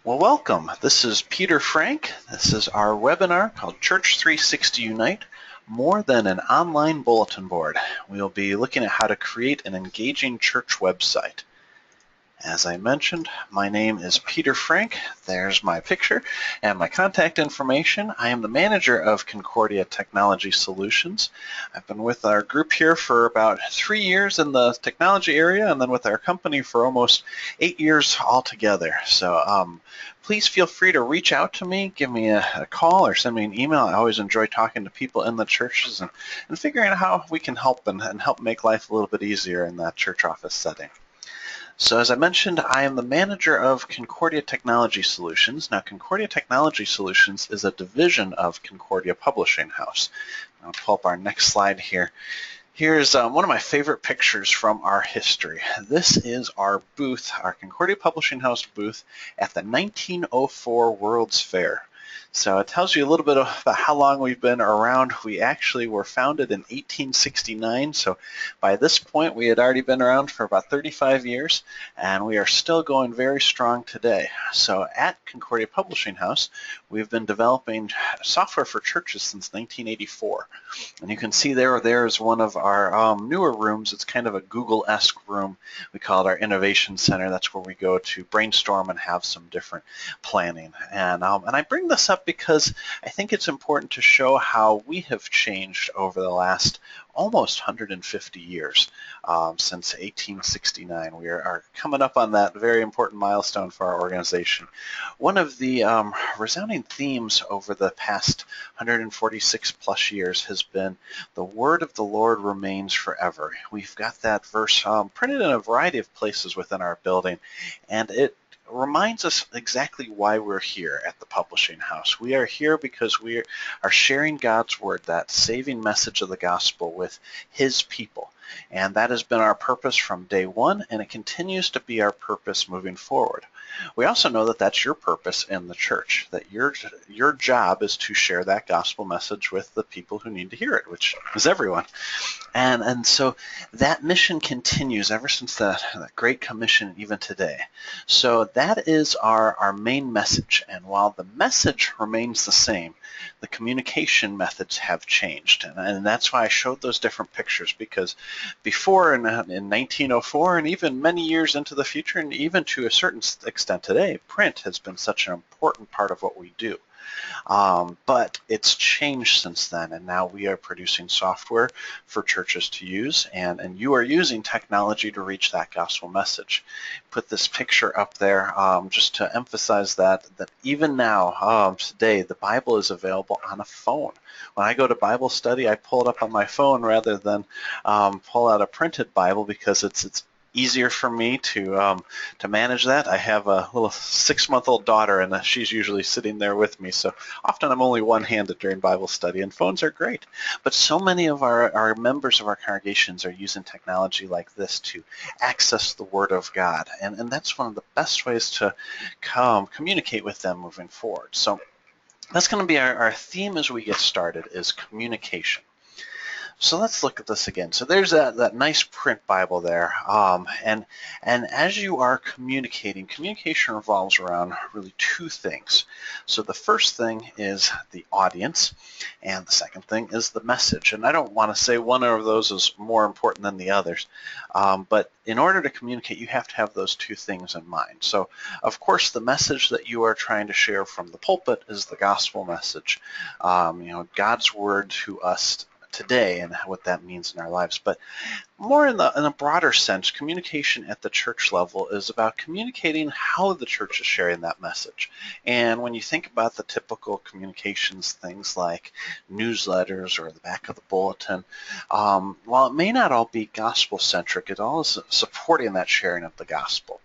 Well, welcome. This is Peter Frank. This is our webinar called Church 360 Unite, More Than an Online Bulletin Board. We'll be looking at how to create an engaging church website. As I mentioned, my name is Peter Frank. There's my picture and my contact information. I am the manager of Concordia Technology Solutions. I've been with our group here for about 3 years in the technology area, and then with our company for almost 8 years altogether. So please feel free to reach out to me, give me a call, or send me an email. I always enjoy talking to people in the churches and figuring out how we can help and help make life a little bit easier in that church office setting. So as I mentioned, I am the manager of Concordia Technology Solutions. Now, Concordia Technology Solutions is a division of Concordia Publishing House. I'll pull up our next slide here. Here's one of my favorite pictures from our history. This is our booth, our Concordia Publishing House booth at the 1904 World's Fair. So it tells you a little bit about how long we've been around. We actually were founded in 1869, so by this point we had already been around for about 35 years, and we are still going very strong today. So at Concordia Publishing House, we've been developing software for churches since 1984. And you can see there is one of our newer rooms. It's kind of a Google-esque room. We call it our Innovation Center. That's where we go to brainstorm and have some different planning. And I bring this up because I think it's important to show how we have changed over the last almost 150 years since 1869. We are coming up on that very important milestone for our organization. One of the resounding themes over the past 146 plus years has been the word of the Lord remains forever. We've got that verse printed in a variety of places within our building, and it reminds us exactly why we're here at the publishing house. We are here because we are sharing God's word, that saving message of the gospel, with his people. And that has been our purpose from day one, and it continues to be our purpose moving forward. We also know that that's your purpose in the church, that your job is to share that gospel message with the people who need to hear it, which is everyone. And so that mission continues ever since that Great Commission, even today. So that is our main message. And while the message remains the same, the communication methods have changed. And that's why I showed those different pictures, because before in 1904 and even many years into the future, and even to a certain extent today, print has been such an important part of what we do. But it's changed since then, and now we are producing software for churches to use, and you are using technology to reach that gospel message. Put this picture up there just to emphasize that even now, today, the Bible is available on a phone. When I go to Bible study, I pull it up on my phone rather than pull out a printed Bible, because it's easier for me to manage that. I have a little 6-month-old daughter, and she's usually sitting there with me, so often I'm only one-handed during Bible study, and phones are great. But so many of our members of our congregations are using technology like this to access the Word of God, and that's one of the best ways to communicate with them moving forward. So that's going to be our theme as we get started, is communication. So let's look at this again. So there's that nice print Bible there, and as you are communicating, communication revolves around really two things. So the first thing is the audience, and the second thing is the message. And I don't want to say one of those is more important than the others, but in order to communicate, you have to have those two things in mind. So of course, the message that you are trying to share from the pulpit is the gospel message, God's word to us today and what that means in our lives. But more in a broader sense, communication at the church level is about communicating how the church is sharing that message. And when you think about the typical communications, things like newsletters or the back of the bulletin, while it may not all be gospel-centric, it all is supporting that sharing of the gospel.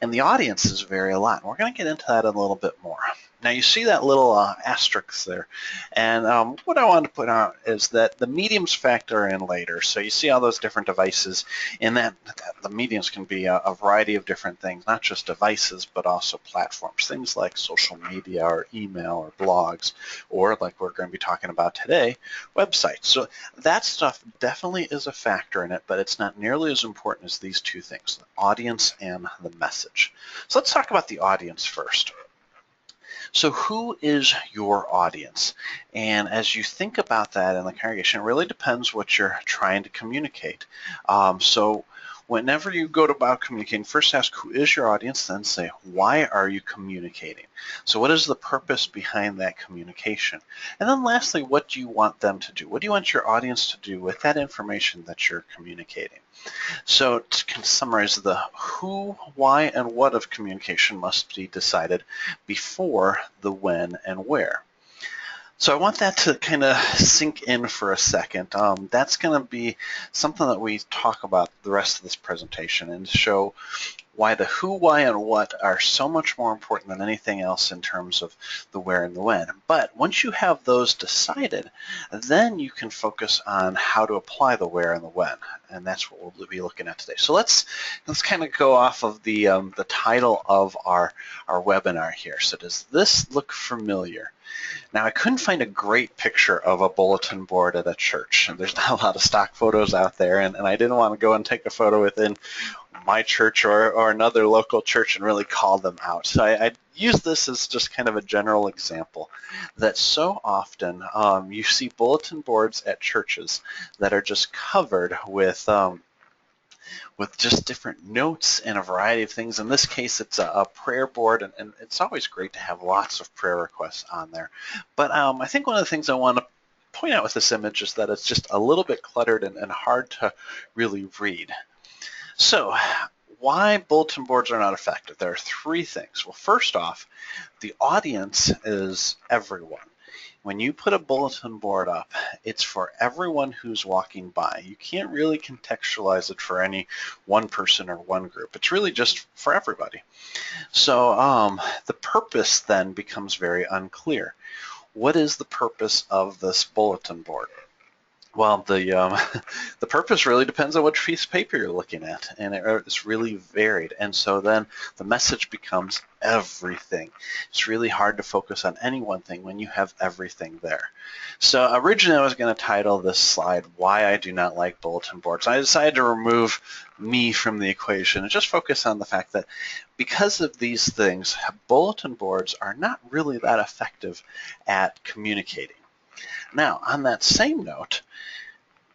And the audiences vary a lot. And we're going to get into that in a little bit more. Now you see that little asterisk there, and what I wanted to put out is that the mediums factor in later. So you see all those different devices, and that the mediums can be a variety of different things, not just devices, but also platforms, things like social media or email or blogs, or like we're going to be talking about today, websites. So that stuff definitely is a factor in it, but it's not nearly as important as these two things, the audience and the message. So let's talk about the audience first. So who is your audience? And as you think about that in the congregation, it really depends what you're trying to communicate. So whenever you go about communicating, first ask who is your audience, then say, why are you communicating? So what is the purpose behind that communication? And then lastly, what do you want them to do? What do you want your audience to do with that information that you're communicating? So to summarize, the who, why, and what of communication must be decided before the when and where. So I want that to kind of sink in for a second. That's going to be something that we talk about the rest of this presentation and show why the who, why, and what are so much more important than anything else in terms of the where and the when. But once you have those decided, then you can focus on how to apply the where and the when, and that's what we'll be looking at today. So let's kind of go off of the title of our webinar here. So does this look familiar? Now, I couldn't find a great picture of a bulletin board at a church. There's not a lot of stock photos out there, and I didn't want to go and take a photo within my church or another local church and really call them out. So I use this as just kind of a general example that so often you see bulletin boards at churches that are just covered with just different notes and a variety of things. In this case, it's a prayer board, and it's always great to have lots of prayer requests on there. But I think one of the things I want to point out with this image is that it's just a little bit cluttered and hard to really read. So why bulletin boards are not effective? There are three things. Well, first off, the audience is everyone. When you put a bulletin board up, it's for everyone who's walking by. You can't really contextualize it for any one person or one group. It's really just for everybody. So the purpose then becomes very unclear. What is the purpose of this bulletin board? Well, the purpose really depends on which piece of paper you're looking at, and it's really varied. And so then the message becomes everything. It's really hard to focus on any one thing when you have everything there. So originally I was going to title this slide, Why I Do Not Like Bulletin Boards. I decided to remove me from the equation and just focus on the fact that because of these things, bulletin boards are not really that effective at communicating. Now, on that same note,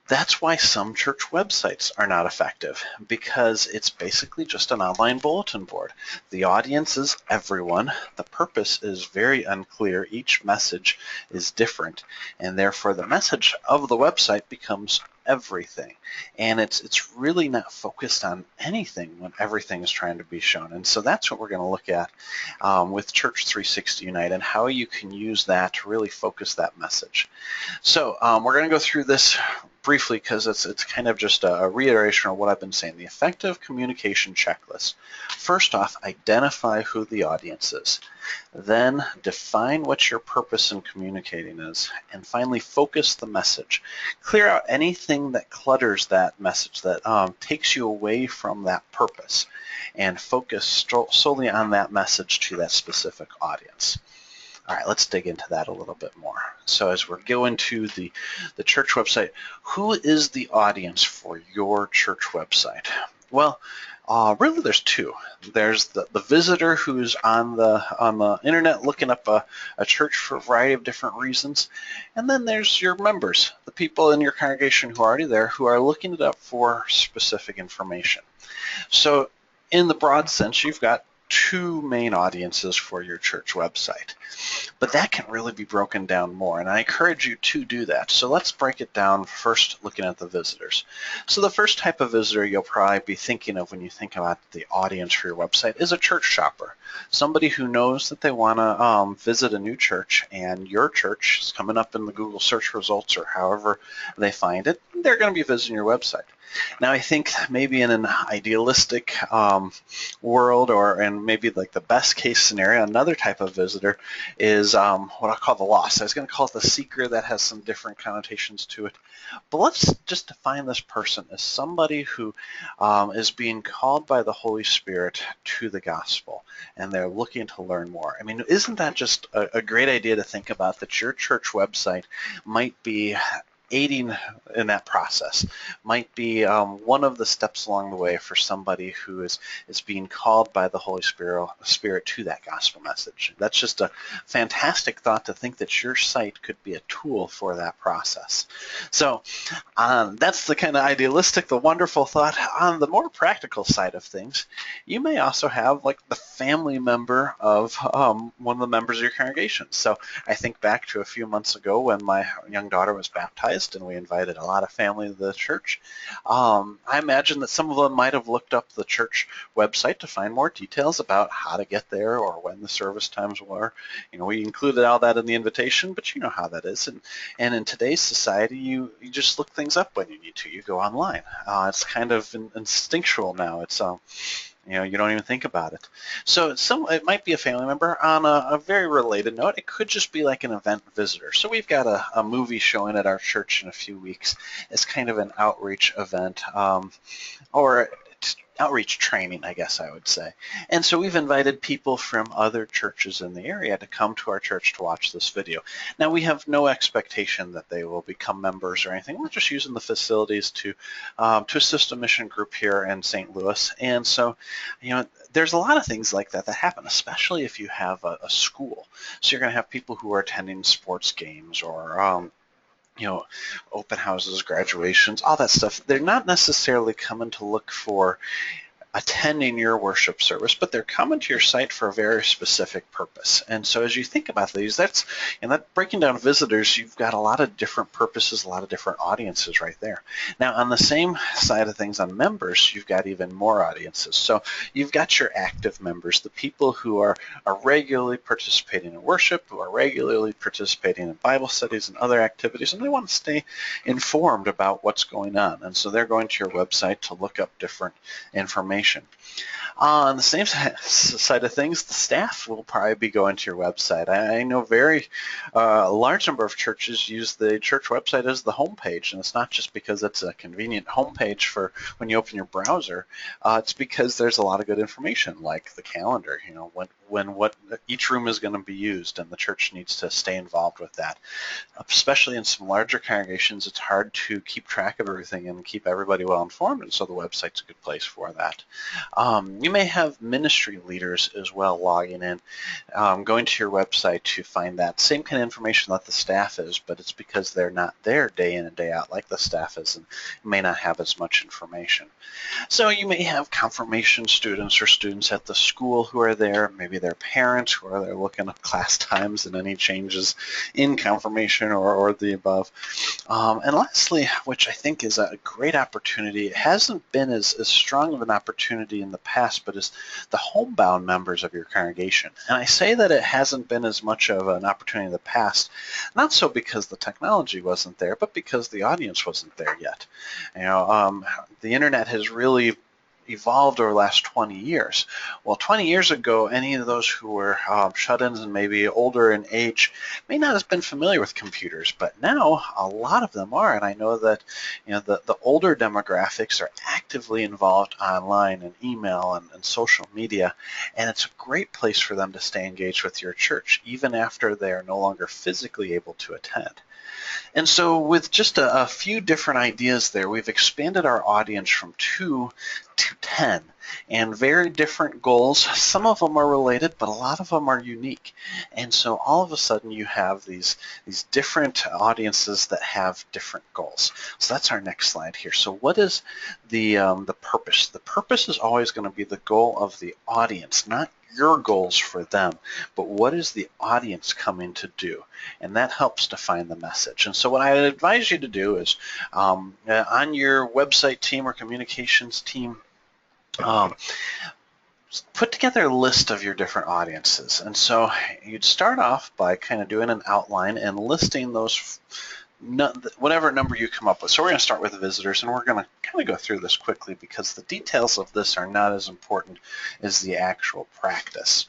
that's why some church websites are not effective, because it's basically just an online bulletin board. The audience is everyone. The purpose is very unclear. Each message is different, and therefore the message of the website becomes everything. And it's really not focused on anything when everything is trying to be shown. And so that's what we're going to look at with Church 360 Unite and how you can use that to really focus that message. So we're going to go through this briefly because it's kind of just a reiteration of what I've been saying. The effective communication checklist. First off, identify who the audience is. Then define what your purpose in communicating is. And finally, focus the message. Clear out anything that clutters that message, that takes you away from that purpose, and focus solely on that message to that specific audience. All right, let's dig into that a little bit more. So as we're going to the church website, who is the audience for your church website? Well, really there's two. There's the visitor who's on the internet looking up a church for a variety of different reasons, and then there's your members, the people in your congregation who are already there who are looking it up for specific information. So in the broad sense, you've got two main audiences for your church website. But that can really be broken down more, and I encourage you to do that. So let's break it down first looking at the visitors. So the first type of visitor you'll probably be thinking of when you think about the audience for your website is a church shopper, somebody who knows that they want to visit a new church, and your church is coming up in the Google search results or however they find it. They're going to be visiting your website. Now, I think maybe in an idealistic world, and maybe like the best case scenario, another type of visitor is what I call the lost. I was going to call it the seeker. That has some different connotations to it. But let's just define this person as somebody who is being called by the Holy Spirit to the gospel, and they're looking to learn more. I mean, isn't that just a great idea to think about, that your church website might be aiding in that process, might be one of the steps along the way for somebody who is being called by the Holy Spirit to that gospel message. That's just a fantastic thought to think that your site could be a tool for that process. So that's the kind of idealistic, the wonderful thought. On the more practical side of things, you may also have like the family member of one of the members of your congregation. So I think back to a few months ago when my young daughter was baptized and we invited a lot of family to the church. I imagine that some of them might have looked up the church website to find more details about how to get there or when the service times were. We included all that in the invitation, but you know how that is. And in today's society, you just look things up when you need to. You go online. It's kind of instinctual now. It's you don't even think about it. So it might be a family member. On a very related note, it could just be like an event visitor. So we've got a movie showing at our church in a few weeks. It's kind of an outreach event, or outreach training, I guess I would say. And so we've invited people from other churches in the area to come to our church to watch this video. Now, we have no expectation that they will become members or anything. We're just using the facilities to assist a mission group here in St. Louis. And so, there's a lot of things like that happen, especially if you have a school. So you're going to have people who are attending sports games or open houses, graduations, all that stuff. They're not necessarily coming to look for attending your worship service, but they're coming to your site for a very specific purpose. And so as you think about these, that breaking down visitors, you've got a lot of different purposes, a lot of different audiences right there. Now, on the same side of things, on members, you've got even more audiences. So you've got your active members, the people who are regularly participating in worship, who are regularly participating in Bible studies and other activities, and they want to stay informed about what's going on. And so they're going to your website to look up different information. On the same side of things, the staff will probably be going to your website. I know a large number of churches use the church website as the homepage, and it's not just because it's a convenient homepage for when you open your browser. It's because there's a lot of good information, like the calendar, when what each room is going to be used, and the church needs to stay involved with that. Especially in some larger congregations, it's hard to keep track of everything and keep everybody well informed, and so the website's a good place for that. You may have ministry leaders as well logging in, going to your website to find that same kind of information that the staff is, but it's because they're not there day in and day out like the staff is and may not have as much information. So you may have confirmation students or students at the school who are there, maybe their parents who are there looking at class times and any changes in confirmation or the above. And lastly, which I think is a great opportunity, it hasn't been as strong of an opportunity in the past, but is the homebound members of your congregation. And I say that it hasn't been as much of an opportunity in the past, not so because the technology wasn't there, but because the audience wasn't there yet. The internet has really evolved over the last 20 years. Well, 20 years ago, any of those who were shut-ins and maybe older in age may not have been familiar with computers, but now a lot of them are, and I know that the older demographics are actively involved online and email and social media, and it's a great place for them to stay engaged with your church, even after they are no longer physically able to attend. And so with just a few different ideas there, we've expanded our audience from 2 to 10, and very different goals. Some of them are related, but a lot of them are unique. And so all of a sudden you have these different audiences that have different goals. So that's our next slide here. So what is the purpose? The purpose is always going to be the goal of the audience, not your goals for them, but what is the audience coming to do? And that helps define the message. And so what I advise you to do is on your website team or communications team, put together a list of your different audiences. And so you'd start off by kind of doing an outline and listing those, whatever number you come up with. So we're going to start with the visitors, and we're going to kind of go through this quickly because the details of this are not as important as the actual practice.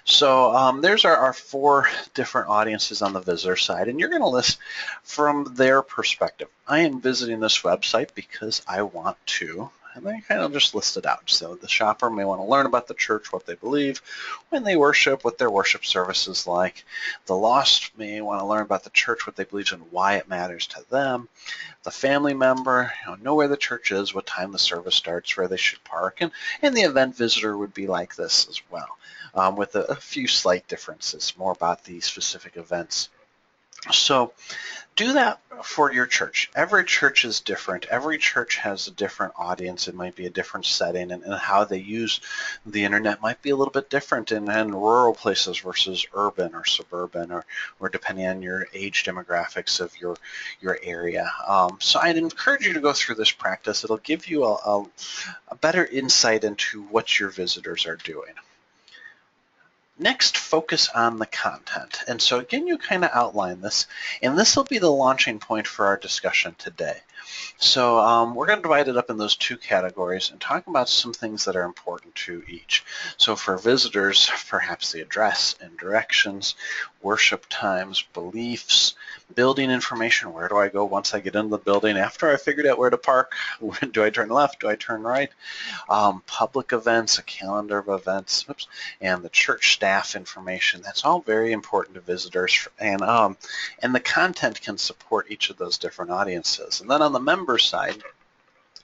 So there's our 4 different audiences on the visitor side, and you're going to list from their perspective. I am visiting this website because I want to And they kind of just list it out. So the shopper may want to learn about the church, what they believe, when they worship, what their worship service is like. The lost may want to learn about the church, what they believe, and why it matters to them. The family member, know where the church is, what time the service starts, where they should park, and the event visitor would be like this as well, with a few slight differences, more about the specific events. So do that for your church. Every church is different. Every church has a different audience. It might be a different setting, and how they use the internet might be a little bit different in rural places versus urban or suburban, or depending on your age demographics of your area. So I'd encourage you to go through this practice. It'll give you a better insight into what your visitors are doing. Next, focus on the content. And so again, you kind of outline this, and this will be the launching point for our discussion today. So we're going to divide it up in those two categories and talk about some things that are important to each. So for visitors, perhaps the address and directions, worship times, beliefs, building information. Where do I go once I get into the building? After I figured out where to park, do I turn left? Do I turn right? Public events, a calendar of events, and the church staff information. That's all very important to visitors, and the content can support each of those different audiences. And then on the member side,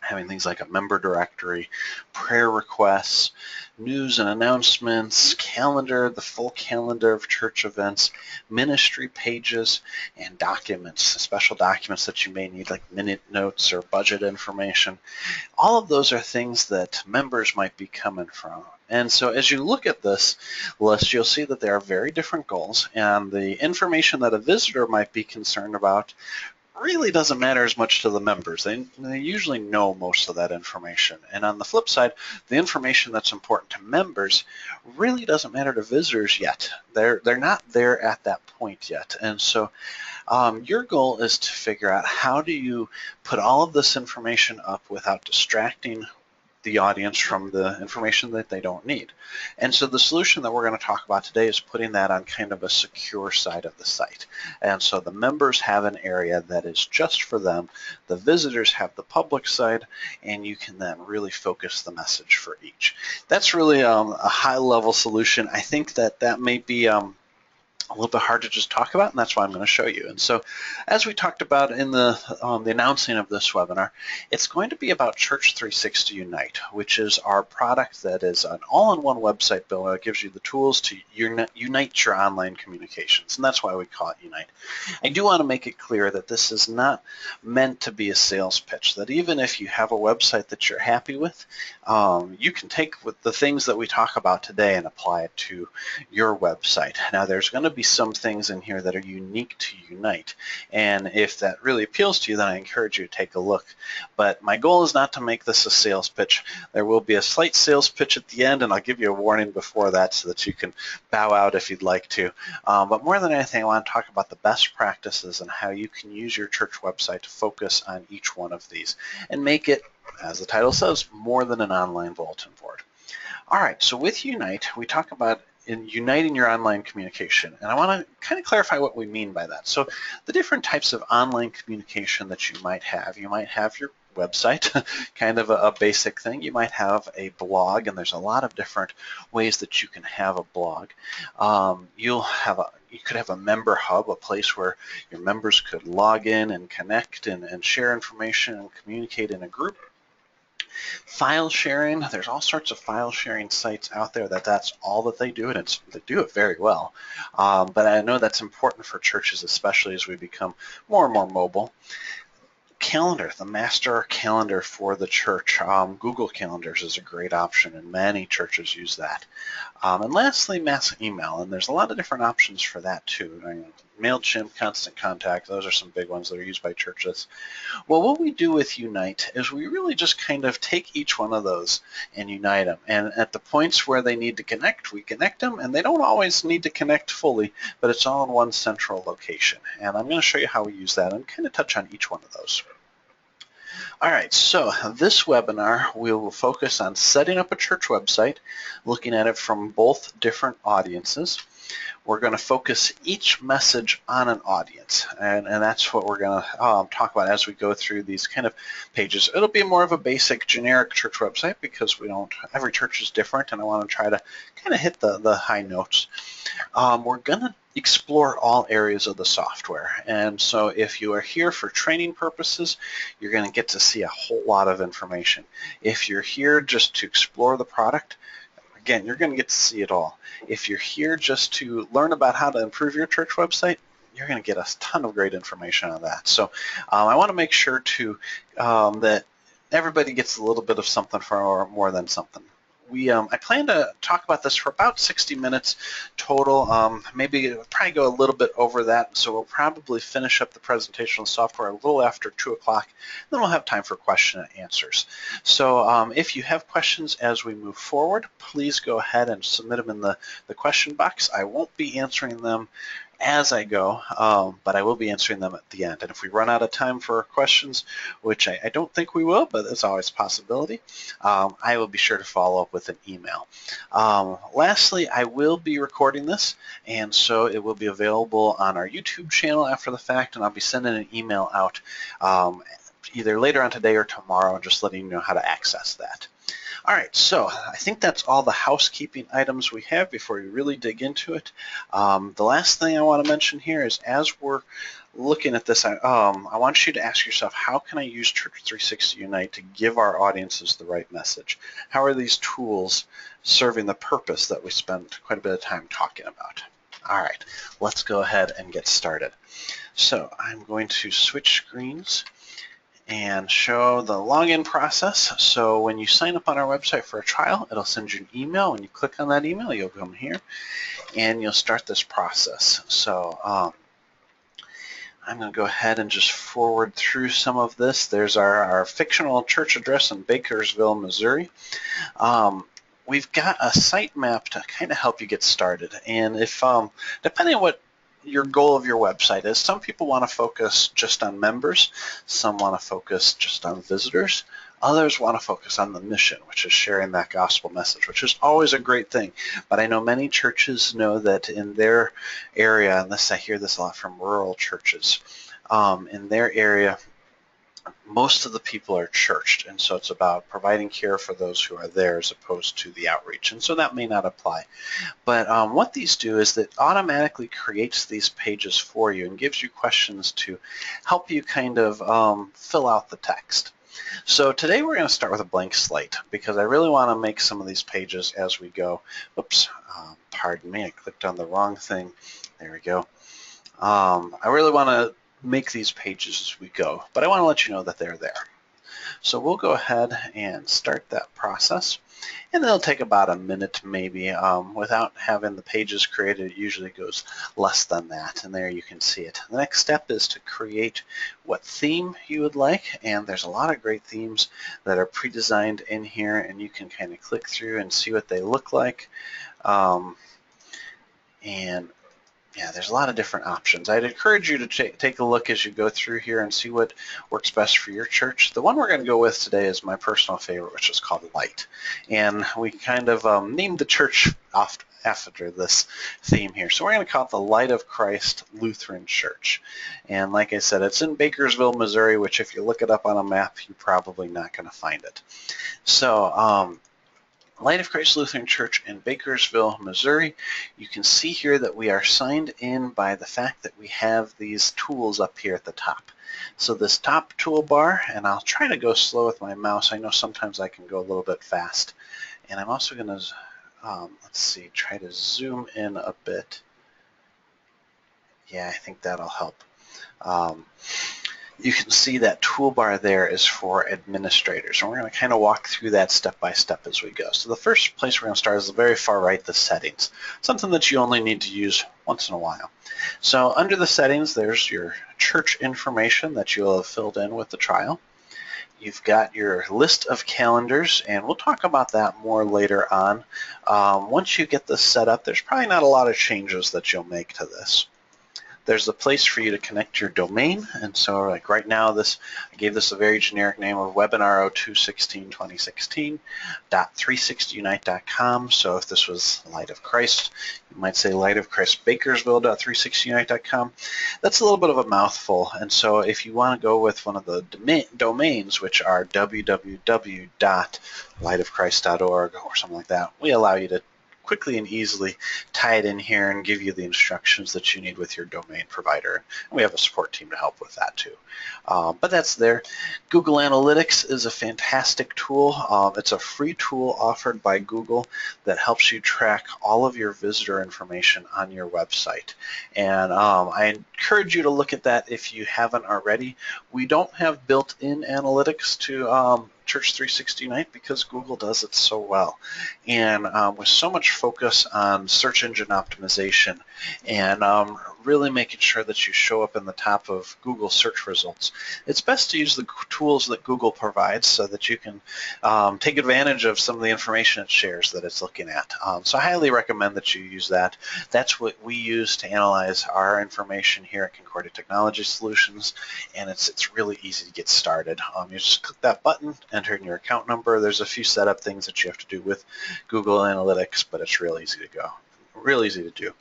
having things like a member directory, prayer requests, news and announcements, calendar, the full calendar of church events, ministry pages, and documents, special documents that you may need, like minute notes or budget information. All of those are things that members might be coming from. And so as you look at this list, you'll see that there are very different goals, and the information that a visitor might be concerned about really doesn't matter as much to the members. They usually know most of that information. And on the flip side, the information that's important to members really doesn't matter to visitors yet. They're not there at that point yet. And so your goal is to figure out, how do you put all of this information up without distracting the audience from the information that they don't need. And so the solution that we're going to talk about today is putting that on kind of a secure side of the site. And so the members have an area that is just for them, the visitors have the public side, and you can then really focus the message for each. That's really a high-level solution. I think that may be a little bit hard to just talk about, and that's why I'm going to show you. And so as we talked about in the announcing of this webinar, it's going to be about Church 360 Unite, which is our product that is an all-in-one website builder that gives you the tools to unite your online communications, and that's why we call it Unite. I do want to make it clear that this is not meant to be a sales pitch, that even if you have a website that you're happy with, you can take the things that we talk about today and apply it to your website. Now, there's going to be some things in here that are unique to Unite, and if that really appeals to you, then I encourage you to take a look. But my goal is not to make this a sales pitch. There will be a slight sales pitch at the end, and I'll give you a warning before that so that you can bow out if you'd like to. But more than anything, I want to talk about the best practices and how you can use your church website to focus on each one of these and make it, as the title says, more than an online bulletin board. All right, so with Unite, we talk about uniting your online communication, and I want to kind of clarify what we mean by that. So the different types of online communication that you might have your website, kind of a basic thing. You might have a blog, and there's a lot of different ways that you can have a blog. You could have a member hub, a place where your members could log in and connect and share information and communicate in a group. File sharing, there's all sorts of file sharing sites out there that's all that they do, and they do it very well. But I know that's important for churches, especially as we become more and more mobile. Calendar, the master calendar for the church. Google Calendars is a great option, and many churches use that. And lastly, mass email, and there's a lot of different options for that too. MailChimp, Constant Contact, those are some big ones that are used by churches. Well, what we do with Unite is we really just kind of take each one of those and unite them. And at the points where they need to connect, we connect them, and they don't always need to connect fully, but it's all in one central location. And I'm going to show you how we use that and kind of touch on each one of those. All right, so this webinar we will focus on setting up a church website, looking at it from both different audiences. We're going to focus each message on an audience, and that's what we're going to talk about as we go through these kind of pages. It'll be more of a basic generic church website because every church is different, and I want to try to kind of hit the high notes. We're going to explore all areas of the software, and so if you are here for training purposes, you're going to get to see a whole lot of information. If you're here just to explore the product, again, you're going to get to see it all. If you're here just to learn about how to improve your church website, you're going to get a ton of great information on that. So I want to make sure that everybody gets a little bit of something for more than something. I plan to talk about this for about 60 minutes total. Maybe probably go a little bit over that, so we'll probably finish up the presentation of the software a little after 2 o'clock. Then we'll have time for question and answers. So if you have questions as we move forward, please go ahead and submit them in the question box. I won't be answering them as I go, but I will be answering them at the end. And if we run out of time for questions, which I don't think we will, but there's always a possibility, I will be sure to follow up with an email. Lastly, I will be recording this, and so it will be available on our YouTube channel after the fact, and I'll be sending an email out either later on today or tomorrow, just letting you know how to access that. All right, so I think that's all the housekeeping items we have before we really dig into it. The last thing I want to mention here is as we're looking at this, I want you to ask yourself, how can I use Church 360 Unite to give our audiences the right message? How are these tools serving the purpose that we spend quite a bit of time talking about? All right, let's go ahead and get started. So I'm going to switch screens and show the login process. So when you sign up on our website for a trial, it'll send you an email. When you click on that email, you'll come here and you'll start this process. So I'm going to go ahead and just forward through some of this. There's our fictional church address in Bakersville, Missouri. We've got a site map to kind of help you get started. And if depending on what your goal of your website is, some people want to focus just on members, some want to focus just on visitors, others want to focus on the mission, which is sharing that gospel message, which is always a great thing. But I know many churches know that in their area, and I hear this a lot from rural churches, in their area, most of the people are churched, and so it's about providing care for those who are there as opposed to the outreach, and so that may not apply. But what these do is that automatically creates these pages for you and gives you questions to help you kind of fill out the text. So today we're going to start with a blank slate because I really want to make some of these pages as we go. Oops, pardon me, I clicked on the wrong thing. There we go. I really want to make these pages as we go, but I want to let you know that they're there. So we'll go ahead and start that process, and it'll take about a minute maybe. Without having the pages created, it usually goes less than that, and there you can see it. The next step is to create what theme you would like, and there's a lot of great themes that are pre-designed in here, and you can kind of click through and see what they look like. Yeah, there's a lot of different options. I'd encourage you to take a look as you go through here and see what works best for your church. The one we're going to go with today is my personal favorite, which is called Light. And we kind of named the church after this theme here. So we're going to call it the Light of Christ Lutheran Church. And like I said, it's in Bakersville, Missouri, which if you look it up on a map, you're probably not going to find it. So Light of Christ Lutheran Church in Bakersville, Missouri. You can see here that we are signed in by the fact that we have these tools up here at the top. So this top toolbar, and I'll try to go slow with my mouse. I know sometimes I can go a little bit fast. And I'm also going to, let's see, try to zoom in a bit. Yeah, I think that'll help. You can see that toolbar there is for administrators, and we're going to kind of walk through that step by step as we go. So the first place we're going to start is the very far right, the settings, something that you only need to use once in a while. So under the settings, there's your church information that you'll have filled in with the trial. You've got your list of calendars, and we'll talk about that more later on. Once you get this set up, there's probably not a lot of changes that you'll make to this. there's a place for you to connect your domain. And so like right now, I gave this a very generic name of webinar 02/16/2016.360unite.com. So if this was Light of Christ, you might say Light of Christ Bakersville.360unite.com. That's a little bit of a mouthful. And so if you want to go with one of the domains, which are www.lightofchrist.org or something like that, we allow you to quickly and easily tie it in here and give you the instructions that you need with your domain provider. And we have a support team to help with that too. But that's there. Google Analytics is a fantastic tool. It's a free tool offered by Google that helps you track all of your visitor information on your website. And I encourage you to look at that if you haven't already. We don't have built-in analytics to Church 360 Unite because Google does it so well. And with so much focus on search engine optimization and really making sure that you show up in the top of Google search results, it's best to use the tools that Google provides so that you can take advantage of some of the information it shares that it's looking at. So I highly recommend that you use that. That's what we use to analyze our information here at Concordia Technology Solutions, and it's really easy to get started. You just click that button, enter in your account number. There's a few setup things that you have to do with Google Analytics, but it's real easy to go, real easy to do.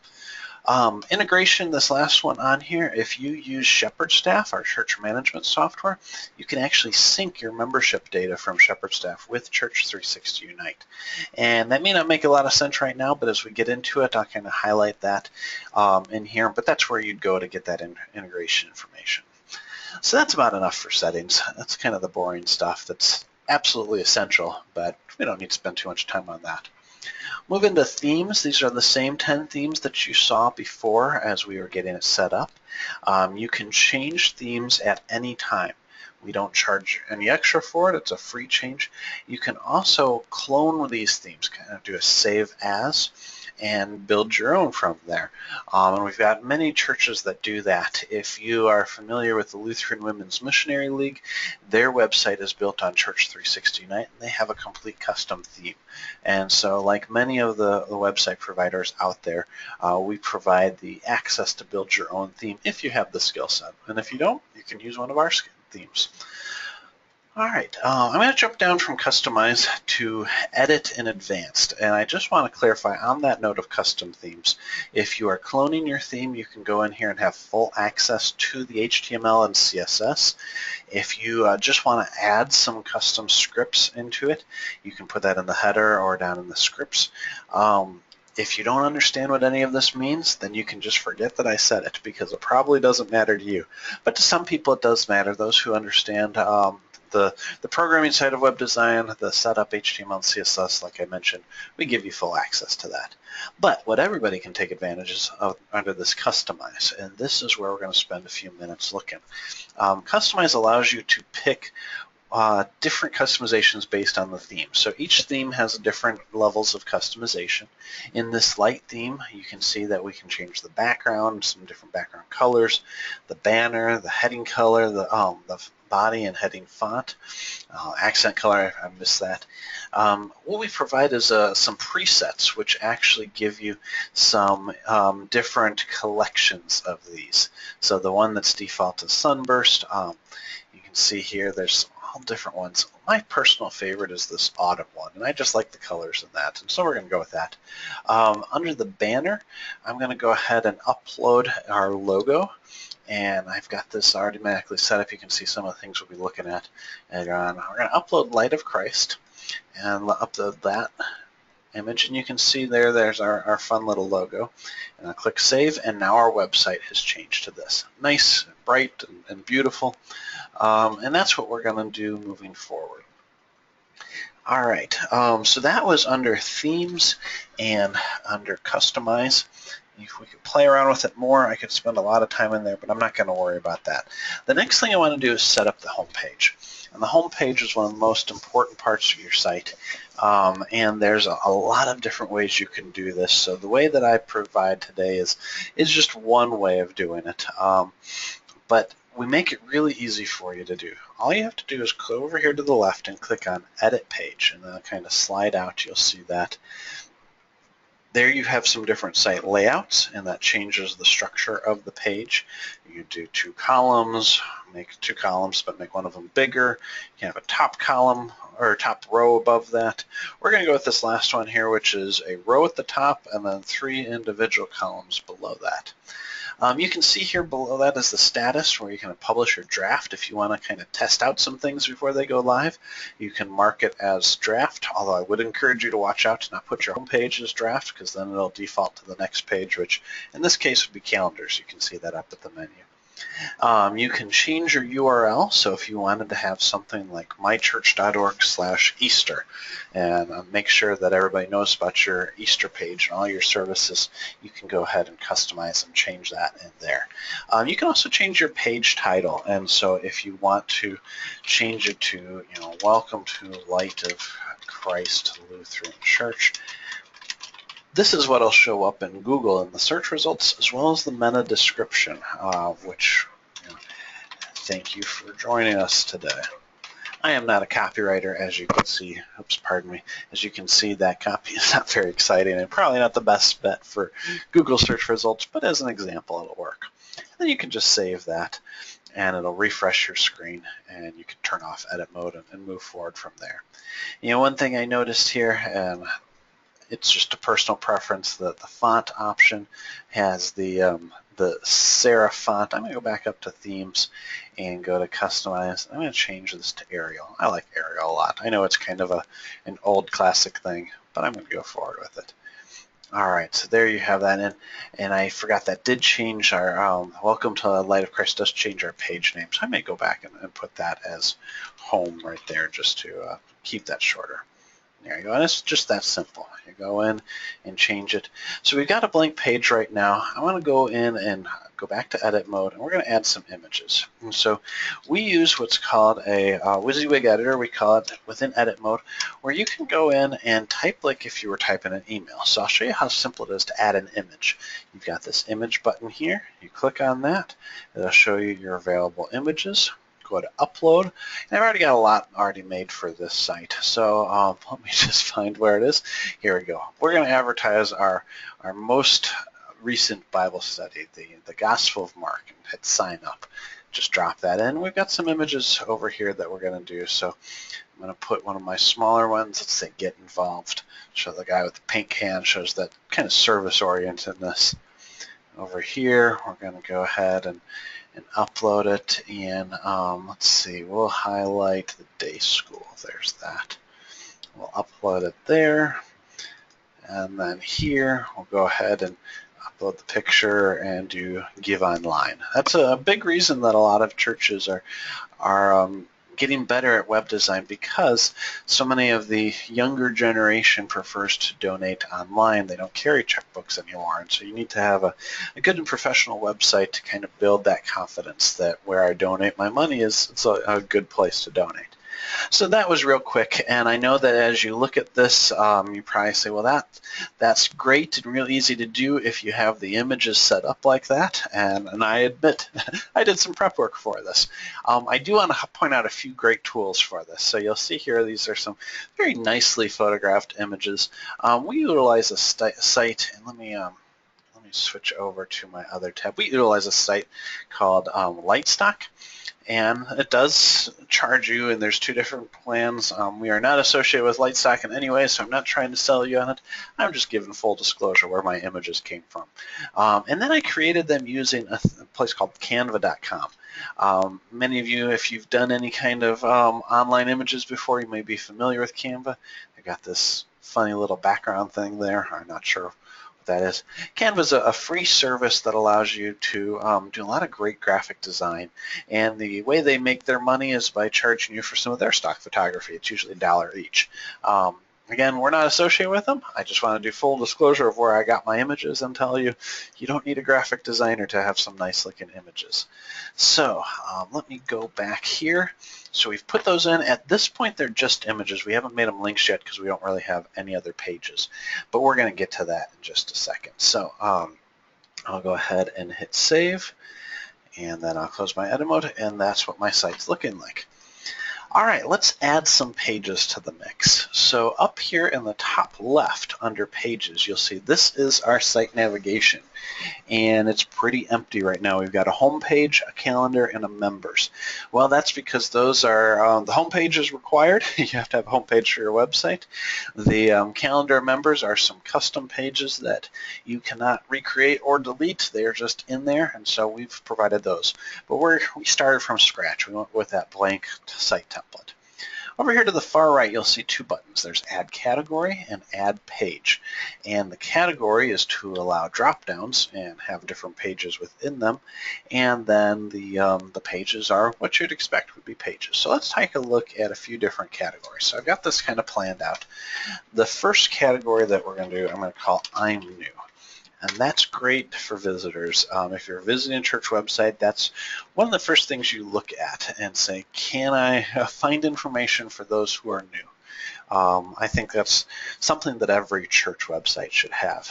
Integration, this last one on here, if you use Shepherd Staff, our church management software, you can actually sync your membership data from Shepherd Staff with Church 360 Unite. And that may not make a lot of sense right now, but as we get into it, I'll kind of highlight that in here, but that's where you'd go to get that integration information. So that's about enough for settings. That's kind of the boring stuff that's absolutely essential, but we don't need to spend too much time on that. Move into themes. These are the same 10 themes that you saw before as we were getting it set up. You can change themes at any time. We don't charge any extra for it. It's a free change. You can also clone these themes, kind of do a save as, and build your own from there. And we've got many churches that do that. If you are familiar with the Lutheran Women's Missionary League, their website is built on Church 360 Unite, and they have a complete custom theme. And so like many of the website providers out there, we provide the access to build your own theme if you have the skill set. And if you don't, you can use one of our themes. All right, I'm going to jump down from Customize to Edit and Advanced, and I just want to clarify on that note of custom themes. If you are cloning your theme, you can go in here and have full access to the HTML and CSS. If you just want to add some custom scripts into it, you can put that in the header or down in the scripts. If you don't understand what any of this means, then you can just forget that I said it because it probably doesn't matter to you. But to some people it does matter, those who understand the programming side of web design, the setup, HTML, and CSS, like I mentioned, we give you full access to that. But what everybody can take advantage of under this Customize, and this is where we're going to spend a few minutes looking. Customize allows you to pick different customizations based on the theme. So each theme has different levels of customization. In this light theme, you can see that we can change the background, some different background colors, the banner, the heading color, the body and heading font, accent color, I missed that. What we provide is some presets which actually give you some different collections of these. So the one that's default is Sunburst. You can see here there's all different ones. My personal favorite is this autumn one, and I just like the colors in that, and so we're going to go with that. Under the banner, I'm going to go ahead and upload our logo, and I've got this automatically set up. You can see some of the things we'll be looking at later on. We're going to upload Light of Christ and upload that image, and you can see there's our fun little logo. And I'll click Save, and now our website has changed to this. Nice, bright, and beautiful. And that's what we're going to do moving forward. All right, so that was under Themes and under Customize. If we could play around with it more, I could spend a lot of time in there, but I'm not going to worry about that. The next thing I want to do is set up the home page. And the home page is one of the most important parts of your site. And there's a lot of different ways you can do this. So the way that I provide today is just one way of doing it. But we make it really easy for you to do. All you have to do is go over here to the left and click on Edit Page, and then kind of slide out. You'll see that. There you have some different site layouts, and that changes the structure of the page. You do 2 columns, make 2 columns, but make one of them bigger. You can have a top column or top row above that. We're going to go with this last one here, which is a row at the top and then 3 individual columns below that. You can see here below that is the status where you can publish your draft if you want to kind of test out some things before they go live. You can mark it as draft, although I would encourage you to watch out to not put your home page as draft, because then it'll default to the next page, which in this case would be calendars. You can see that up at the menu. You can change your URL, so if you wanted to have something like mychurch.org/Easter and make sure that everybody knows about your Easter page and all your services, you can go ahead and customize and change that in there. You can also change your page title, and so if you want to change it to, Welcome to Light of Christ Lutheran Church, this is what will show up in Google in the search results, as well as the meta description, which, thank you for joining us today. I am not a copywriter, as you can see. Oops, pardon me. As you can see, that copy is not very exciting and probably not the best bet for Google search results, but as an example, it'll work. And then you can just save that, and it'll refresh your screen, and you can turn off edit mode and move forward from there. One thing I noticed here, and it's just a personal preference, that the font option has the serif font. I'm going to go back up to themes and go to customize. I'm going to change this to Arial. I like Arial a lot. I know it's kind of an old classic thing, but I'm going to go forward with it. All right, so there you have that. And I forgot that did change our Welcome to Light of Christ does change our page name. So I may go back and put that as home right there just to keep that shorter. There you go, and it's just that simple. You go in and change it. So we've got a blank page right now. I want to go in and go back to edit mode, and we're going to add some images. And so we use what's called a WYSIWYG editor. We call it within edit mode, where you can go in and type like if you were typing an email. So I'll show you how simple it is to add an image. You've got this image button here. You click on that. It'll show you your available images. Go to upload, and I've already got a lot already made for this site, so let me just find where it is. Here we go. We're going to advertise our most recent Bible study, the Gospel of Mark, and hit sign up. Just drop that in. We've got some images over here that we're going to do, so I'm going to put one of my smaller ones. Let's say Get Involved. Show the guy with the pink hand, shows that kind of service orientedness. Over here, we're going to go ahead and upload it, and let's see, we'll highlight the day school. There's that. We'll upload it there, and then here we'll go ahead and upload the picture and do Give Online. That's a big reason that a lot of churches are getting better at web design, because so many of the younger generation prefers to donate online. They don't carry checkbooks anymore, and so you need to have a good and professional website to kind of build that confidence that where I donate my money it's a good place to donate. So that was real quick, and I know that as you look at this, you probably say, well, that's great and real easy to do if you have the images set up like that, and I admit I did some prep work for this. I do want to point out a few great tools for this. So you'll see here, these are some very nicely photographed images. We utilize a site, and let me switch over to my other tab. We utilize a site called Lightstock. And it does charge you, and there's 2 different plans. We are not associated with Lightstock in any way, so I'm not trying to sell you on it. I'm just giving full disclosure where my images came from. And then I created them using a place called Canva.com. Many of you, if you've done any kind of online images before, you may be familiar with Canva. I got this funny little background thing there. I'm not sure that is. Canva is a free service that allows you to do a lot of great graphic design, and the way they make their money is by charging you for some of their stock photography. It's usually $1 each. Again, we're not associated with them. I just want to do full disclosure of where I got my images and tell you, you don't need a graphic designer to have some nice looking images. So let me go back here. So we've put those in. At this point, they're just images. We haven't made them links yet because we don't really have any other pages. But we're going to get to that in just a second. So I'll go ahead and hit save, and then I'll close my edit mode, and that's what my site's looking like. All right, let's add some pages to the mix. So up here in the top left under pages, you'll see this is our site navigation, and it's pretty empty right now. We've got a home page, a calendar, and a members. Well, that's because those are, the home page is required. You have to have a home page for your website. The calendar members are some custom pages that you cannot recreate or delete. They're just in there, and so we've provided those. But we started from scratch. We went with that blank site template. Over here to the far right, you'll see two buttons. There's Add Category and Add Page. And the category is to allow drop-downs and have different pages within them. And then the pages are what you'd expect would be pages. So let's take a look at a few different categories. So I've got this kind of planned out. The first category that we're going to do, I'm going to call I'm New. And that's great for visitors. If you're visiting a church website, that's one of the first things you look at and say, can I find information for those who are new? I think that's something that every church website should have.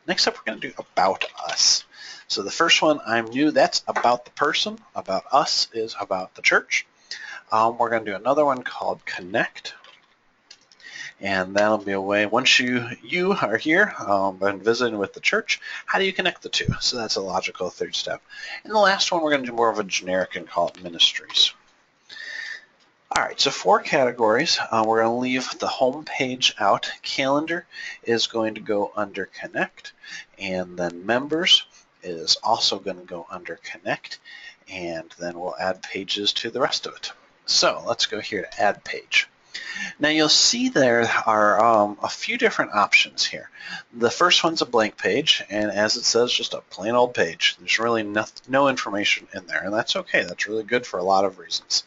Next up, we're going to do About Us. So the first one, I'm New, that's about the person. About Us is about the church. We're going to do another one called Connect. And that'll be a way, once you are here and visiting with the church, how do you connect the two? So that's a logical third step. And the last one, we're going to do more of a generic and call it Ministries. All right, so 4 categories. We're going to leave the home page out. Calendar is going to go under Connect, and then Members is also going to go under Connect, and then we'll add pages to the rest of it. So let's go here to Add Page. Now you'll see there are a few different options here. The first one's a blank page, and as it says, just a plain old page. There's really no information in there, and that's okay. That's really good for a lot of reasons.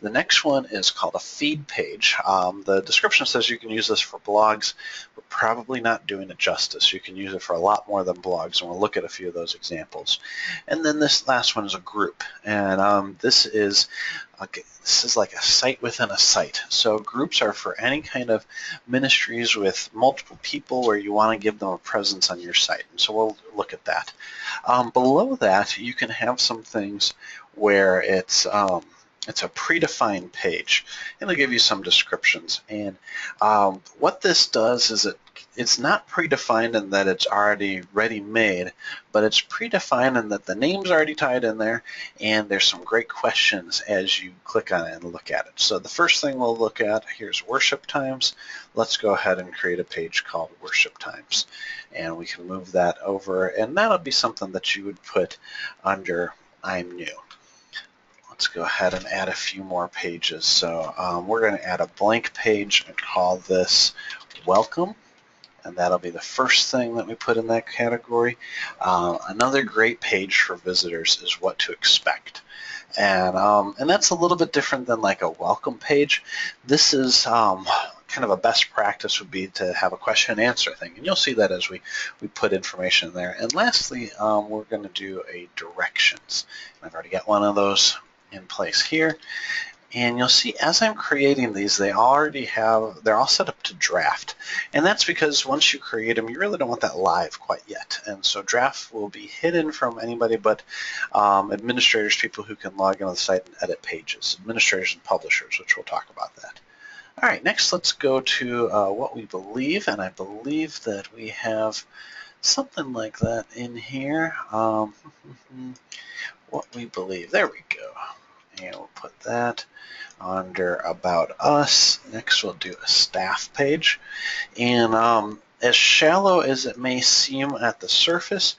The next one is called a feed page. The description says you can use this for blogs. We're probably not doing it justice. You can use it for a lot more than blogs, and we'll look at a few of those examples. And then this last one is a group, and this is like a site within a site. So groups are for any kind of ministries with multiple people where you want to give them a presence on your site. And so we'll look at that. Below that, you can have some things where it's a predefined page, and it'll give you some descriptions. And what this does is it's not predefined in that it's already ready-made, but it's predefined in that the name's already tied in there, and there's some great questions as you click on it and look at it. So the first thing we'll look at, here's worship times. Let's go ahead and create a page called worship times. And we can move that over, and that'll be something that you would put under I'm New. Let's go ahead and add a few more pages. So we're going to add a blank page and call this Welcome. And that'll be the first thing that we put in that category. Another great page for visitors is what to expect. And that's a little bit different than like a welcome page. This is kind of a best practice would be to have a question and answer thing. And you'll see that as we put information in there. And lastly, we're going to do a directions. And I've already got one of those in place here. And you'll see as I'm creating these, they're all set up to draft. And that's because once you create them, you really don't want that live quite yet. And so draft will be hidden from anybody but administrators, people who can log into the site and edit pages, administrators and publishers, which we'll talk about that. All right, next let's go to what we believe. And I believe that we have something like that in here. What we believe, there we go. And we'll put that under About Us. Next we'll do a staff page. And as shallow as it may seem at the surface,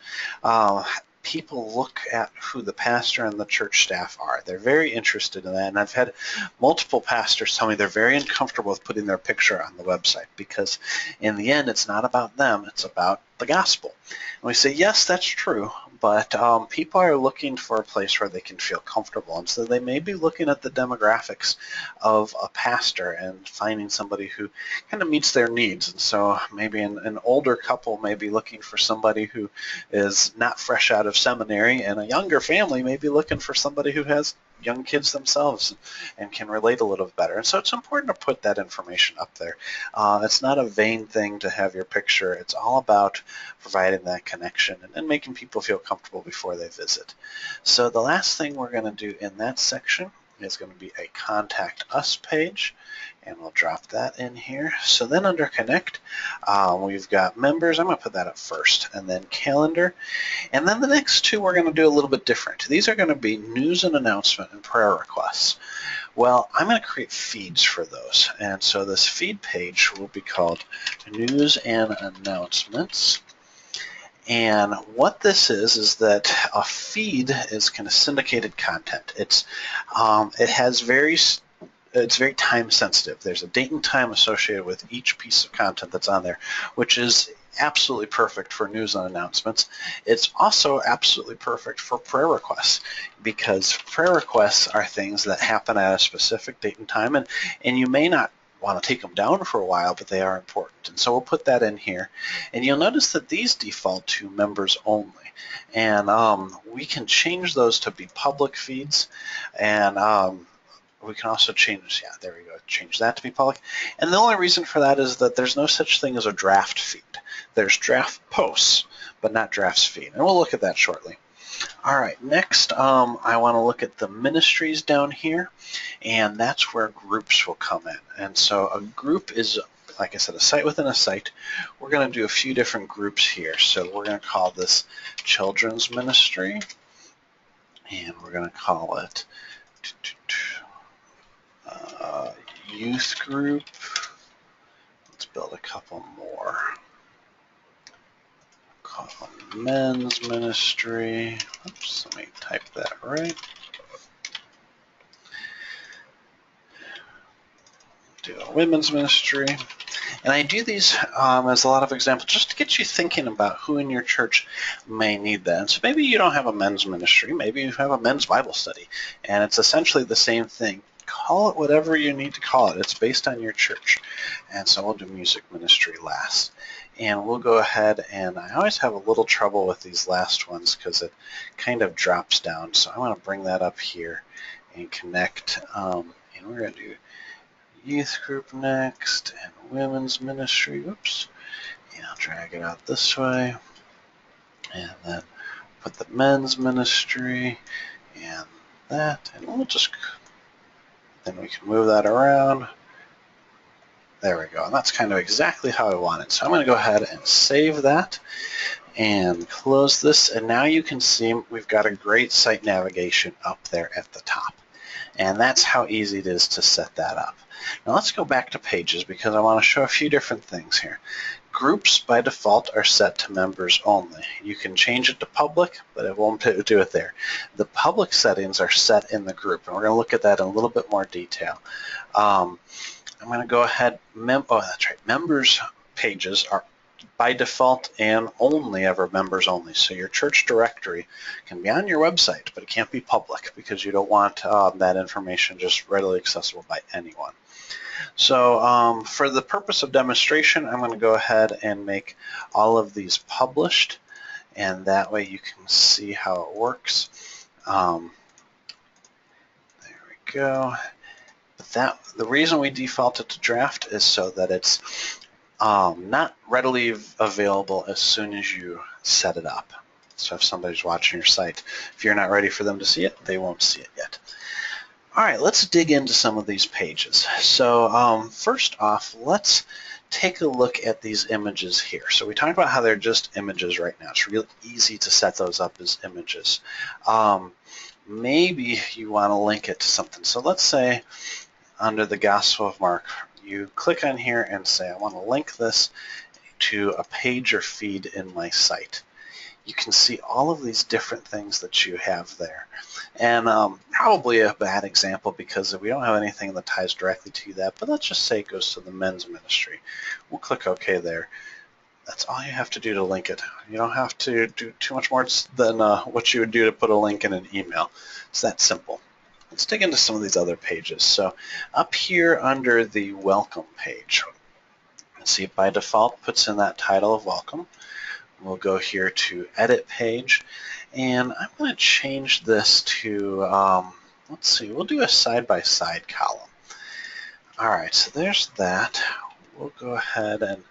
people look at who the pastor and the church staff are. They're very interested in that, and I've had multiple pastors tell me they're very uncomfortable with putting their picture on the website because in the end it's not about them, it's about the gospel. And we say, yes, that's true, but people are looking for a place where they can feel comfortable, and so they may be looking at the demographics of a pastor and finding somebody who kind of meets their needs. And so maybe an older couple may be looking for somebody who is not fresh out of seminary, and a younger family may be looking for somebody who has young kids themselves and can relate a little better. And so it's important to put that information up there. It's not a vain thing to have your picture. It's all about providing that connection and making people feel comfortable before they visit. So the last thing we're going to do in that section is going to be a Contact Us page, and we'll drop that in here. So then under Connect, we've got Members. I'm going to put that up first, and then Calendar. And then the next two we're going to do a little bit different. These are going to be News and Announcement and Prayer Requests. Well, I'm going to create feeds for those. And so this feed page will be called News and Announcements. And what this is that a feed is kind of syndicated content. It's very time sensitive. There's a date and time associated with each piece of content that's on there, which is absolutely perfect for news and announcements. It's also absolutely perfect for prayer requests, because prayer requests are things that happen at a specific date and time, and you may not want to take them down for a while, but they are important. And so we'll put that in here. And you'll notice that these default to members only. And we can change those to be public feeds. And we can also change, yeah, there we go, change that to be public. And the only reason for that is that there's no such thing as a draft feed. There's draft posts, but not drafts feed. And we'll look at that shortly. All right, next I want to look at the ministries down here, and that's where groups will come in. And so a group is, like I said, a site within a site. We're going to do a few different groups here. So we're going to call this Children's Ministry, and we're going to call it Youth Group. Let's build a couple more. Call it Men's Ministry. Oops, let me type that right. Do a Women's Ministry. And I do these as a lot of examples just to get you thinking about who in your church may need that. And so maybe you don't have a men's ministry, maybe you have a men's Bible study, and it's essentially the same thing. Call it whatever you need to call it. It's based on your church. And so we'll do music ministry last. And we'll go ahead, and I always have a little trouble with these last ones because it kind of drops down. So I want to bring that up here and connect. And we're going to do youth group next, and women's ministry. Oops. And I'll drag it out this way. And then put the men's ministry and that. And we'll just, then we can move that around. There we go. And that's kind of exactly how I want it. So I'm going to go ahead and save that and close this. And now you can see we've got a great site navigation up there at the top. And that's how easy it is to set that up. Now let's go back to pages because I want to show a few different things here. Groups by default are set to members only. You can change it to public, but it won't do it there. The public settings are set in the group, and we're going to look at that in a little bit more detail. I'm going to go ahead, that's right, members pages are by default and only ever members only. So your church directory can be on your website, but it can't be public because you don't want that information just readily accessible by anyone. So for the purpose of demonstration, I'm going to go ahead and make all of these published, and that way you can see how it works. There we go. But the reason we default it to draft is so that it's not readily available as soon as you set it up. So if somebody's watching your site, if you're not ready for them to see it, they won't see it yet. All right, let's dig into some of these pages. So first off, let's take a look at these images here. So we talked about how they're just images right now. It's really easy to set those up as images. Maybe you want to link it to something. So let's say under the Gospel of Mark, you click on here and say, I want to link this to a page or feed in my site. You can see all of these different things that you have there. And probably a bad example because we don't have anything that ties directly to that, but let's just say it goes to the men's ministry. We'll click OK there. That's all you have to do to link it. You don't have to do too much more than what you would do to put a link in an email. It's that simple. Let's dig into some of these other pages. So up here under the welcome page, you see by default puts in that title of welcome. We'll go here to edit page, and I'm going to change this to, let's see, we'll do a side-by-side column. All right, so there's that. We'll go ahead and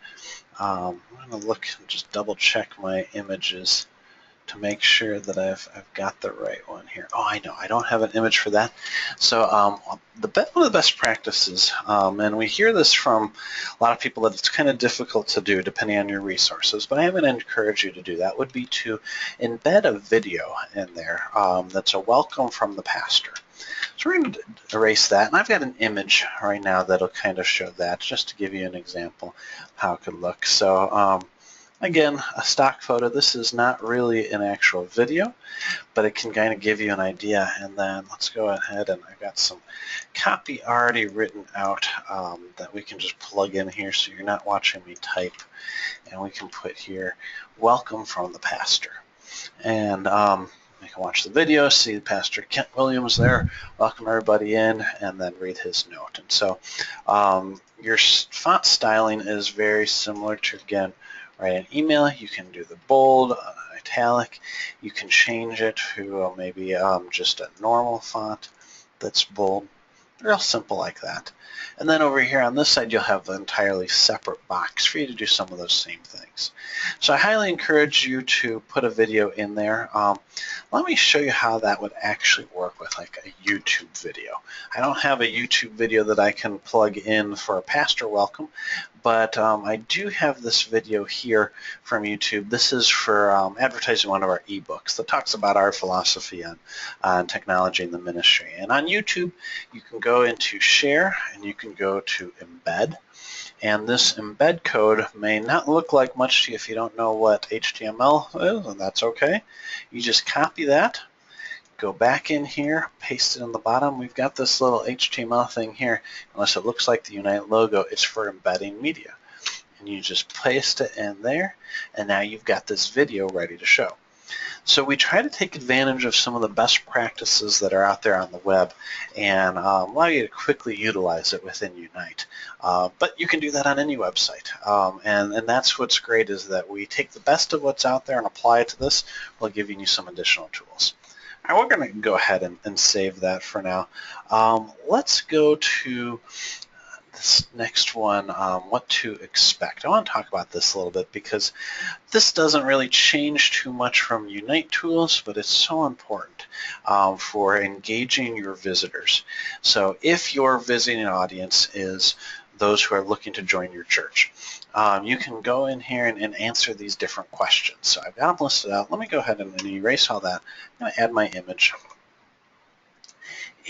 I'm going to look and just double check my images to make sure that I've got the right one here. Oh, I know, I don't have an image for that. So one of the best practices, and we hear this from a lot of people that it's kind of difficult to do depending on your resources, but I'm going to encourage you to do that, would be to embed a video in there that's a welcome from the pastor. So we're going to erase that, and I've got an image right now that'll kind of show that, just to give you an example of how it could look. So again, a stock photo. This is not really an actual video, but it can kind of give you an idea. And then let's go ahead, and I've got some copy already written out that we can just plug in here so you're not watching me type. And we can put here, welcome from the pastor. And you can watch the video, see Pastor Kent Williams there, welcome everybody in, and then read his note. And so your font styling is very similar to, again, write an email. You can do the bold, italic. You can change it to maybe just a normal font that's bold. Real simple like that. And then over here on this side, you'll have an entirely separate box for you to do some of those same things. So I highly encourage you to put a video in there. Let me show you how that would actually work with like a YouTube video. I don't have a YouTube video that I can plug in for a pastor welcome, but I do have this video here from YouTube. This is for advertising one of our ebooks that talks about our philosophy on technology in the ministry. And on YouTube, you can go into Share, and you can go to Embed. And this embed code may not look like much to you if you don't know what HTML is, and that's okay. You just copy that, go back in here, paste it in the bottom. We've got this little HTML thing here. Unless it looks like the Unite logo, it's for embedding media. And you just paste it in there, and now you've got this video ready to show. So we try to take advantage of some of the best practices that are out there on the web and allow you to quickly utilize it within Unite. But you can do that on any website. And that's what's great, is that we take the best of what's out there and apply it to this while giving you some additional tools. All right, we're going to go ahead and save that for now. Let's go to this next one, what to expect. I want to talk about this a little bit because this doesn't really change too much from Unite tools, but it's so important for engaging your visitors. So if your visiting audience is those who are looking to join your church, you can go in here and answer these different questions. So I've got them listed out. Let me go ahead and erase all that. I'm going to add my image.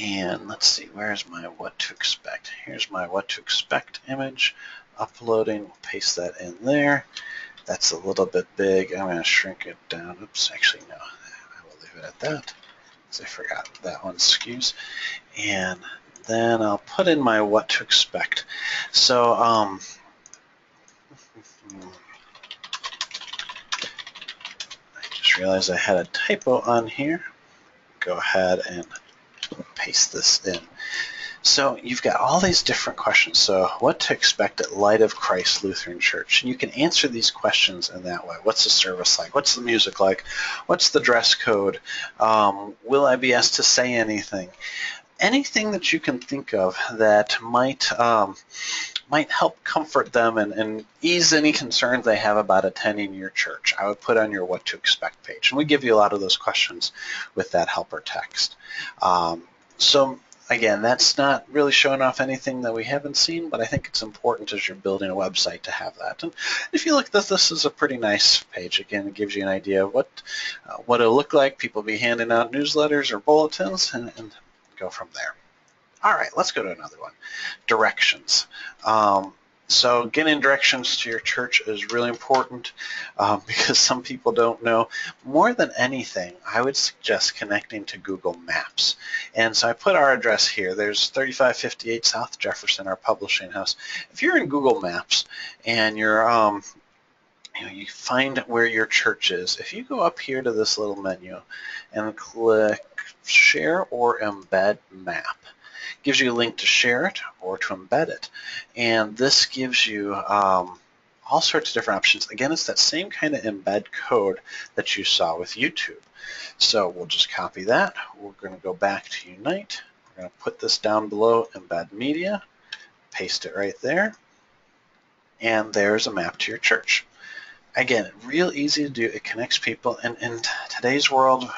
And let's see, where's my what to expect? Here's my what to expect image. Uploading, we'll paste that in there. That's a little bit big. I'm going to shrink it down. Oops, actually no, I will leave it at that because I forgot that one skews. And then I'll put in my what to expect. So I just realized I had a typo on here. Go ahead and paste this in. So you've got all these different questions. So what to expect at Light of Christ Lutheran Church? And you can answer these questions in that way. What's the service like? What's the music like? What's the dress code? Will I be asked to say anything? Anything that you can think of that might help comfort them and ease any concerns they have about attending your church, I would put on your what to expect page. And we give you a lot of those questions with that helper text. So again, that's not really showing off anything that we haven't seen, but I think it's important as you're building a website to have that. And if you look at this, this is a pretty nice page. Again, it gives you an idea of what it'll look like. People will be handing out newsletters or bulletins, and go from there. All right, let's go to another one. Directions. So getting directions to your church is really important because some people don't know. More than anything, I would suggest connecting to Google Maps. And so I put our address here. There's 3558 South Jefferson, our publishing house. If you're in Google Maps and you're you find where your church is, if you go up here to this little menu and click Share or Embed Map, gives you a link to share it or to embed it. And this gives you all sorts of different options. Again, it's that same kind of embed code that you saw with YouTube. So we'll just copy that. We're going to go back to Unite. We're going to put this down below, embed media, paste it right there, and there's a map to your church. again, real easy to do. It connects people, and in today's world,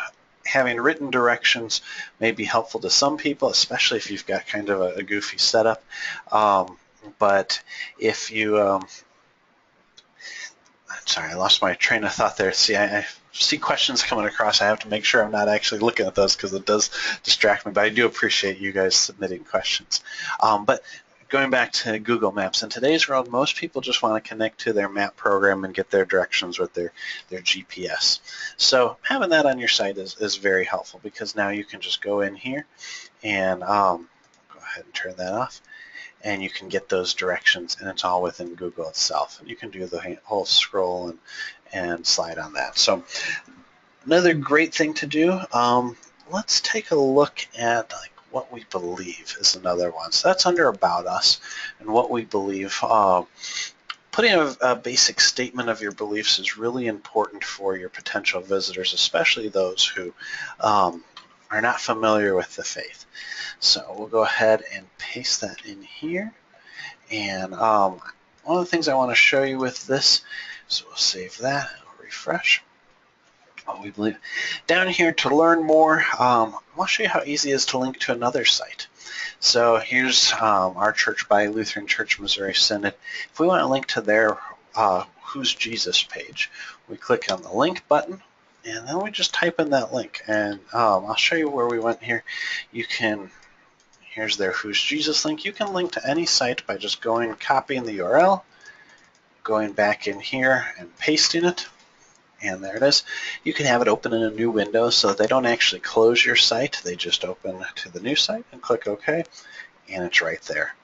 having written directions may be helpful to some people, especially if you've got kind of a goofy setup. But if you, sorry, I lost my train of thought there. See, I see questions coming across. I have to make sure I'm not actually looking at those because it does distract me, but I do appreciate you guys submitting questions. But going back to Google Maps, in today's world, most people just want to connect to their map program and get their directions with their GPS. So having that on your site is very helpful, because now you can just go in here and go ahead and turn that off, and you can get those directions, and it's all within Google itself. And you can do the whole scroll and slide on that. So another great thing to do, let's take a look at what we believe is another one. So that's under About Us and what we believe. Putting a basic statement of your beliefs is really important for your potential visitors, especially those who are not familiar with the faith. So we'll go ahead and paste that in here. And one of the things I want to show you with this, so we'll save that, refresh. What we believe. Down here to learn more, I want to show you how easy it is to link to another site. So here's our church by Lutheran Church Missouri Synod. If we want to link to their Who's Jesus page, we click on the link button, and then we just type in that link. And I'll show you where we went here. You can, here's their Who's Jesus link. You can link to any site by just going, copying the URL, going back in here and pasting it. And there it is. You can have it open in a new window so that they don't actually close your site. They just open to the new site and click OK, and it's right there.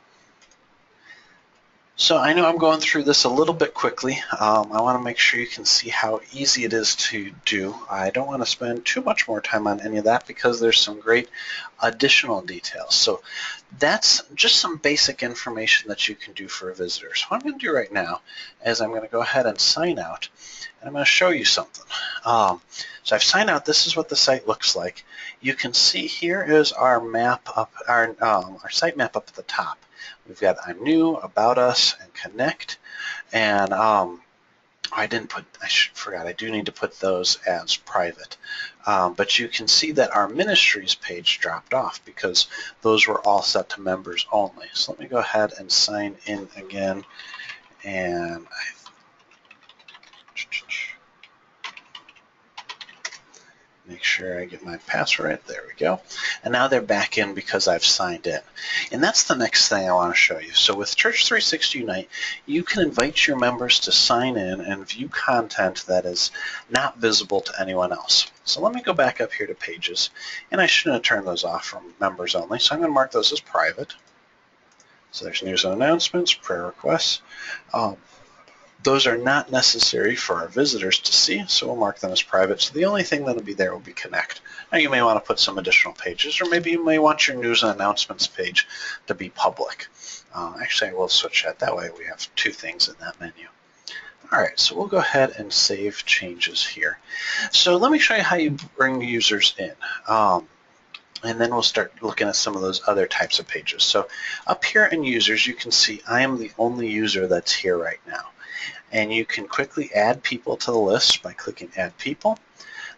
So I know I'm going through this a little bit quickly. I want to make sure you can see how easy it is to do. I don't want to spend too much more time on any of that because there's some great additional details. So that's just some basic information that you can do for a visitor. So what I'm going to do right now is I'm going to go ahead and sign out, and I'm going to show you something. So I've signed out. This is what the site looks like. You can see here is our map up, our site map up at the top. We've got I'm New, About Us, and Connect. And I forgot, I do need to put those as private. But you can see that our ministries page dropped off because those were all set to members only. So let me go ahead and sign in again. And make sure I get my password. There we go. And now they're back in because I've signed in. And that's the next thing I want to show you. So with Church 360 Unite, you can invite your members to sign in and view content that is not visible to anyone else. So let me go back up here to Pages. And I shouldn't have turned those off from members only. So I'm going to mark those as private. So there's news and announcements, prayer requests. Those are not necessary for our visitors to see, so we'll mark them as private. So the only thing that will be there will be Connect. Now you may want to put some additional pages, or maybe you may want your news and announcements page to be public. Actually, I will switch that. That way we have two things in that menu. All right, so we'll go ahead and save changes here. So let me show you how you bring users in. And then we'll start looking at some of those other types of pages. So up here in users, you can see I am the only user that's here right now. And you can quickly add people to the list by clicking Add People.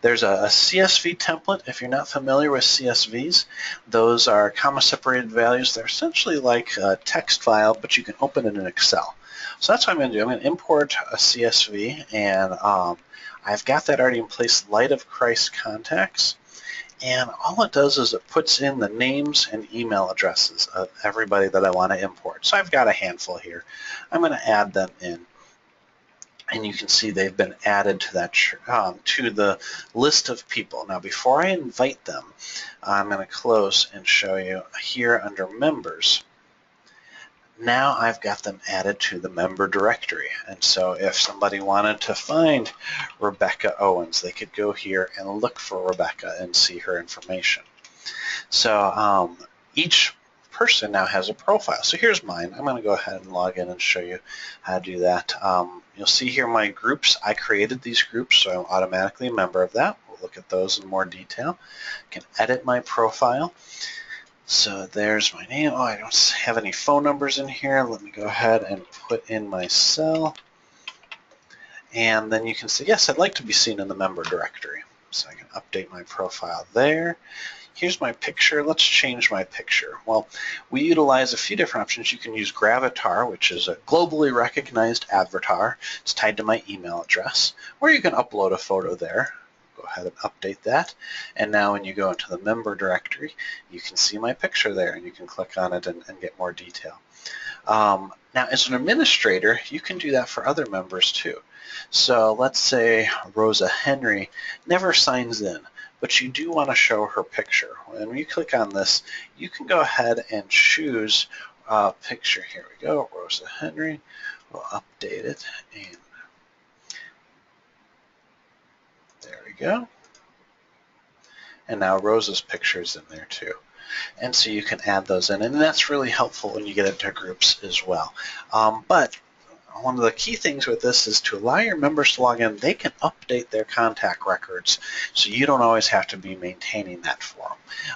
There's a CSV template. If you're not familiar with CSVs, those are comma-separated values. They're essentially like a text file, but you can open it in Excel. So that's what I'm going to do. I'm going to import a CSV, and I've got that already in place, Light of Christ Contacts. And all it does is it puts in the names and email addresses of everybody that I want to import. So I've got a handful here. I'm going to add them in. And you can see they've been added to that to the list of people. Now, before I invite them, I'm going to close and show you here under Members. Now I've got them added to the member directory. And so if somebody wanted to find Rebecca Owens, they could go here and look for Rebecca and see her information. So each person now has a profile. So here's mine. I'm going to go ahead and log in and show you how to do that. You'll see here my groups. I created these groups, so I'm automatically a member of that. We'll look at those in more detail. I can edit my profile. So there's my name. Oh, I don't have any phone numbers in here. Let me go ahead and put in my cell. And then you can say, yes, I'd like to be seen in the member directory. So I can update my profile there. Here's my picture. Let's change my picture. Well, we utilize a few different options. You can use Gravatar, which is a globally recognized avatar. It's tied to my email address. Or you can upload a photo there. Go ahead and update that. And now when you go into the member directory, you can see my picture there, and you can click on it and get more detail. Now, as an administrator, you can do that for other members too. So let's say Rosa Henry never signs in, but you do want to show her picture. When you click on this, you can go ahead and choose a picture. Here we go, Rosa Henry. We'll update it, and there we go. And now Rosa's picture is in there too. And so you can add those in, and that's really helpful when you get into groups as well. But one of the key things with this is to allow your members to log in. They can update their contact records, so you don't always have to be maintaining that for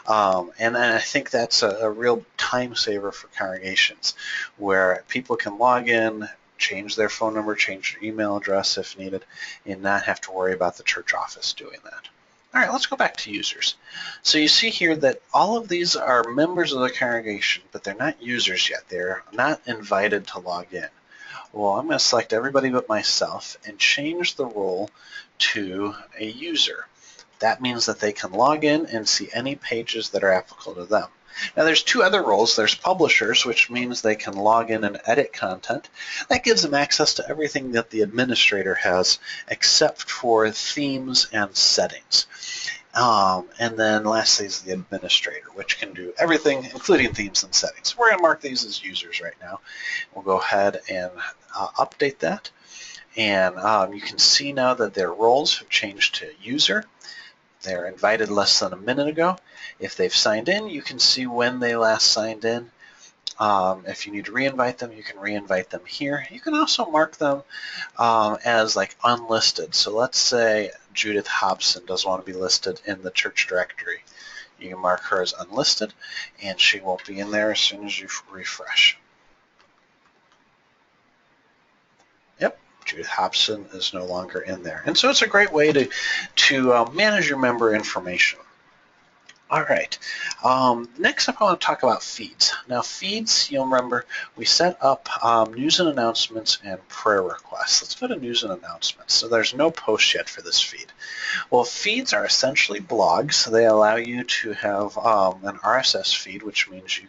them. And I think that's a real time saver for congregations, where people can log in, change their phone number, change their email address if needed, and not have to worry about the church office doing that. All right, let's go back to users. So you see here that all of these are members of the congregation, but they're not users yet. They're not invited to log in. Well, I'm going to select everybody but myself and change the role to a user. That means that they can log in and see any pages that are applicable to them. Now there's two other roles. There's publishers, which means they can log in and edit content. That gives them access to everything that the administrator has except for themes and settings. And then lastly is the administrator, which can do everything, including themes and settings. We're going to mark these as users right now. We'll go ahead and update that. And you can see now that their roles have changed to user. They're invited less than a minute ago. If they've signed in, you can see when they last signed in. If you need to re-invite them, you can re-invite them here. You can also mark them as like unlisted. So let's say Judith Hobson doesn't want to be listed in the church directory. You can mark her as unlisted, and she won't be in there as soon as you refresh. Yep, Judith Hobson is no longer in there. And so it's a great way to manage your member information. All right, next up I want to talk about feeds. Now feeds, you'll remember, we set up news and announcements and prayer requests. Let's go to news and announcements. So there's no post yet for this feed. Well, feeds are essentially blogs. They allow you to have an RSS feed, which means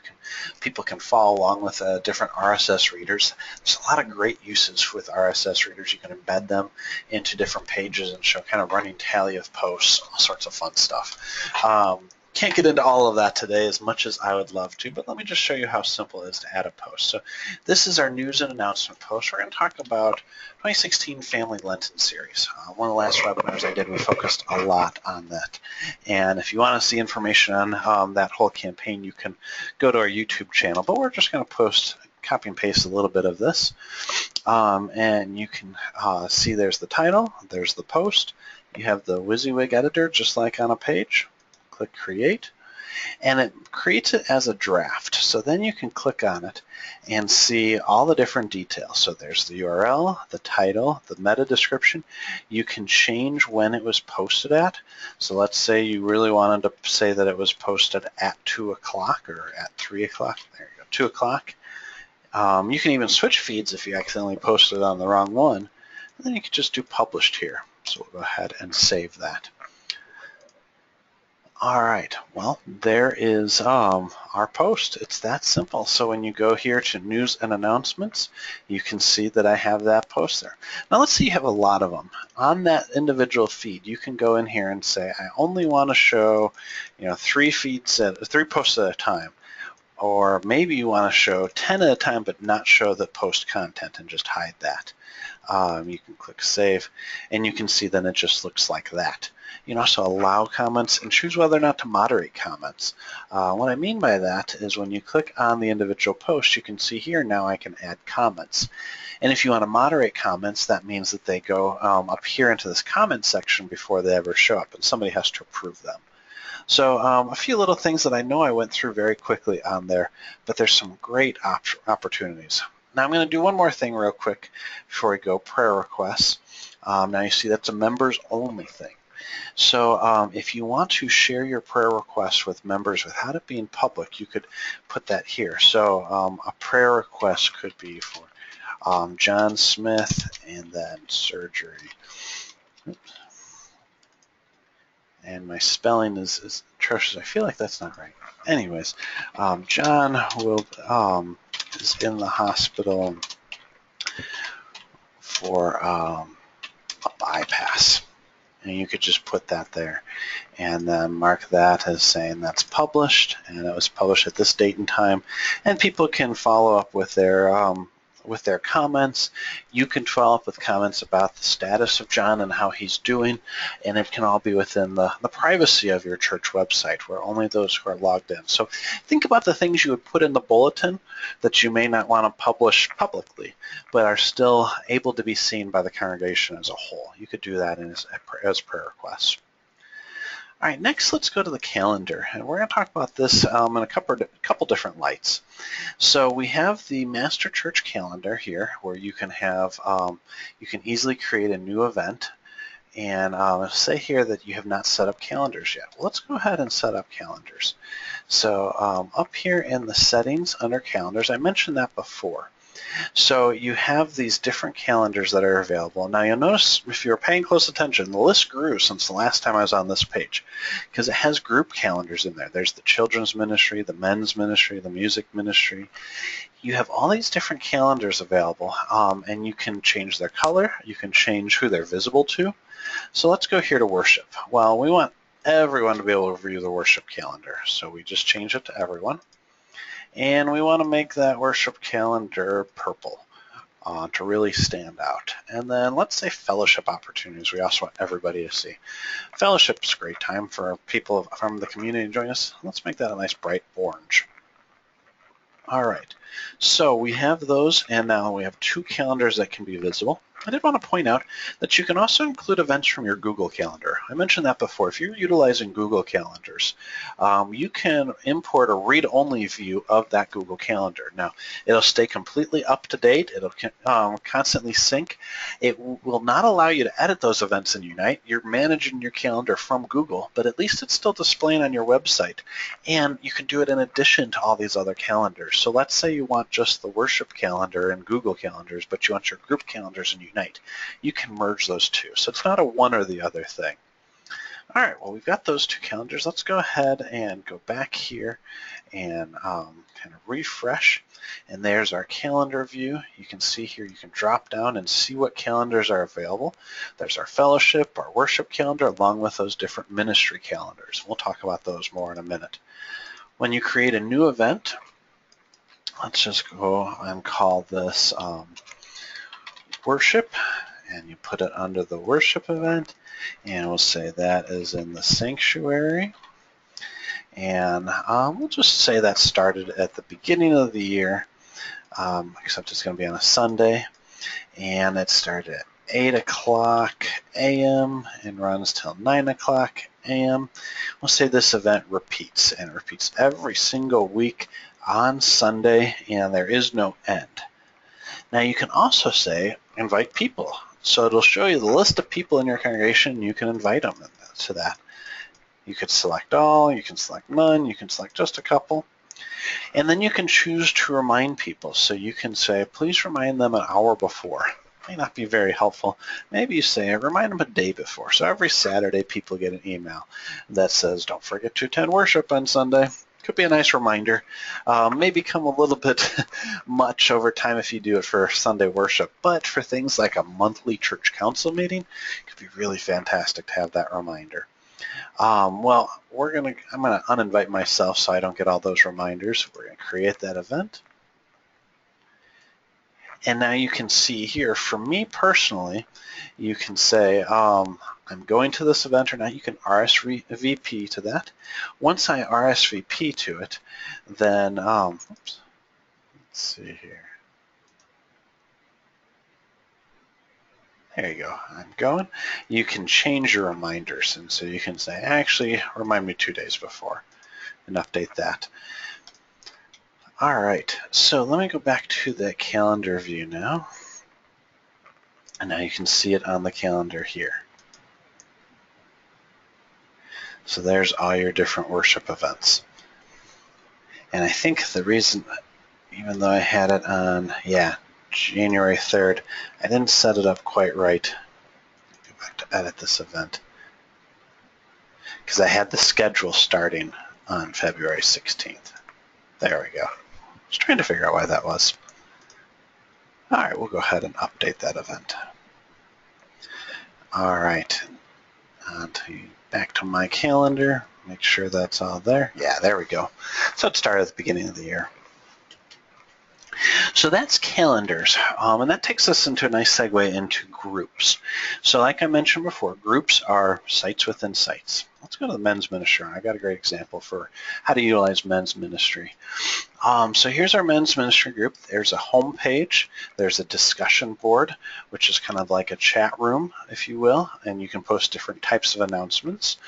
people can follow along with different RSS readers. There's a lot of great uses with RSS readers. You can embed them into different pages and show kind of running tally of posts, all sorts of fun stuff. Can't get into all of that today as much as I would love to, but let me just show you how simple it is to add a post. So this is our news and announcement post. We're going to talk about 2016 Family Lenten Series. One of the last webinars I did, we focused a lot on that. And if you want to see information on that whole campaign, you can go to our YouTube channel, but we're just going to copy and paste a little bit of this. And you can see there's the title, there's the post. You have the WYSIWYG editor just like on a page. Click Create, and it creates it as a draft. So then you can click on it and see all the different details. So there's the URL, the title, the meta description. You can change when it was posted at. So let's say you really wanted to say that it was posted at 2 o'clock or at 3 o'clock. There you go, 2 o'clock. You can even switch feeds if you accidentally posted on the wrong one. And then you can just do published here. So we'll go ahead and save that. All right, well, there is our post. It's that simple. So when you go here to news and announcements, you can see that I have that post there. Now let's say you have a lot of them. On that individual feed, you can go in here and say, I only want to show, 3 posts at a time. Or maybe you want to show 10 at a time, but not show the post content and just hide that. You can click Save, and you can see then it just looks like that. You can also allow comments and choose whether or not to moderate comments. What I mean by that is when you click on the individual post, you can see here now I can add comments. And if you want to moderate comments, that means that they go up here into this comment section before they ever show up, and somebody has to approve them. So a few little things that I know I went through very quickly on there, but there's some great opportunities. Now I'm going to do one more thing real quick before we go, prayer requests. Now you see that's a members only thing. So if you want to share your prayer requests with members without it being public, you could put that here. So a prayer request could be for John Smith and then surgery. Oops. And my spelling is atrocious. I feel like that's not right. Anyways, John is in the hospital for a bypass. And you could just put that there and then mark that as saying that's published, and it was published at this date and time, and people can follow up with their comments. You can follow up with comments about the status of John and how he's doing, and it can all be within the privacy of your church website where only those who are logged in. So think about the things you would put in the bulletin that you may not want to publish publicly but are still able to be seen by the congregation as a whole. You could do that as prayer requests. All right, next let's go to the calendar, and we're going to talk about this in a couple different lights. So we have the Master Church calendar here, where you can have you can easily create a new event, and say here that you have not set up calendars yet. Well, let's go ahead and set up calendars. So up here in the settings under calendars, I mentioned that before. So you have these different calendars that are available. Now you'll notice, if you're paying close attention, the list grew since the last time I was on this page because it has group calendars in there. There's the children's ministry, the men's ministry, the music ministry. You have all these different calendars available, and you can change their color. You can change who they're visible to. So let's go here to worship. Well, we want everyone to be able to view the worship calendar, so we just change it to everyone. And we want to make that worship calendar purple to really stand out. And then let's say fellowship opportunities. We also want everybody to see. Fellowship's a great time for people from the community to join us. Let's make that a nice bright orange. All right, so we have those, and now we have two calendars that can be visible. I did want to point out that you can also include events from your Google Calendar. I mentioned that before. If you're utilizing Google Calendars, you can import a read-only view of that Google Calendar. Now, it'll stay completely up to date. It'll constantly sync. It will not allow you to edit those events in Unite. You're managing your calendar from Google, but at least it's still displaying on your website. And you can do it in addition to all these other calendars. So let's say you want just the worship calendar in Google Calendars, but you want your group calendars in Unite. You can merge those two. So it's not a one or the other thing. All right, well, we've got those two calendars. Let's go ahead and go back here and kind of refresh. And there's our calendar view. You can see here, you can drop down and see what calendars are available. There's our fellowship, our worship calendar, along with those different ministry calendars. We'll talk about those more in a minute. When you create a new event, let's just go and call this worship, and you put it under the worship event, and we'll say that is in the sanctuary. And we'll just say that started at the beginning of the year, except it's going to be on a Sunday, and it started at 8 o'clock a.m. and runs till 9 o'clock a.m. We'll say this event repeats, and it repeats every single week on Sunday, and there is no end. Now you can also say invite people. So it'll show you the list of people in your congregation. You can invite them to that. You could select all, you can select none, you can select just a couple. And then you can choose to remind people. So you can say, please remind them an hour before. May not be very helpful. Maybe you say, remind them a day before. So every Saturday people get an email that says, don't forget to attend worship on Sunday. Could be a nice reminder. May become a little bit much over time if you do it for Sunday worship, but for things like a monthly church council meeting, it could be really fantastic to have that reminder. Well, I'm gonna uninvite myself so I don't get all those reminders. We're gonna create that event. And now you can see here, for me personally, you can say, I'm going to this event or not. You can RSVP to that. Once I RSVP to it, then, let's see here. There you go, I'm going. You can change your reminders, and so you can say, actually, remind me 2 days before, and update that. All right, so let me go back to the calendar view now. And now you can see it on the calendar here. So there's all your different worship events. And I think the reason, even though I had it on, January 3rd, I didn't set it up quite right. Go back to edit this event. Because I had the schedule starting on February 16th. There we go. I was trying to figure out why that was. All right, we'll go ahead and update that event. All right, back to my calendar. Make sure that's all there. Yeah, there we go. So it started at the beginning of the year. So that's calendars, and that takes us into a nice segue into groups. So like I mentioned before, groups are sites within sites. Let's go to the men's ministry. I got a great example for how to utilize men's ministry. So here's our men's ministry group. There's a home page. There's a discussion board, which is kind of like a chat room, if you will, and you can post different types of announcements.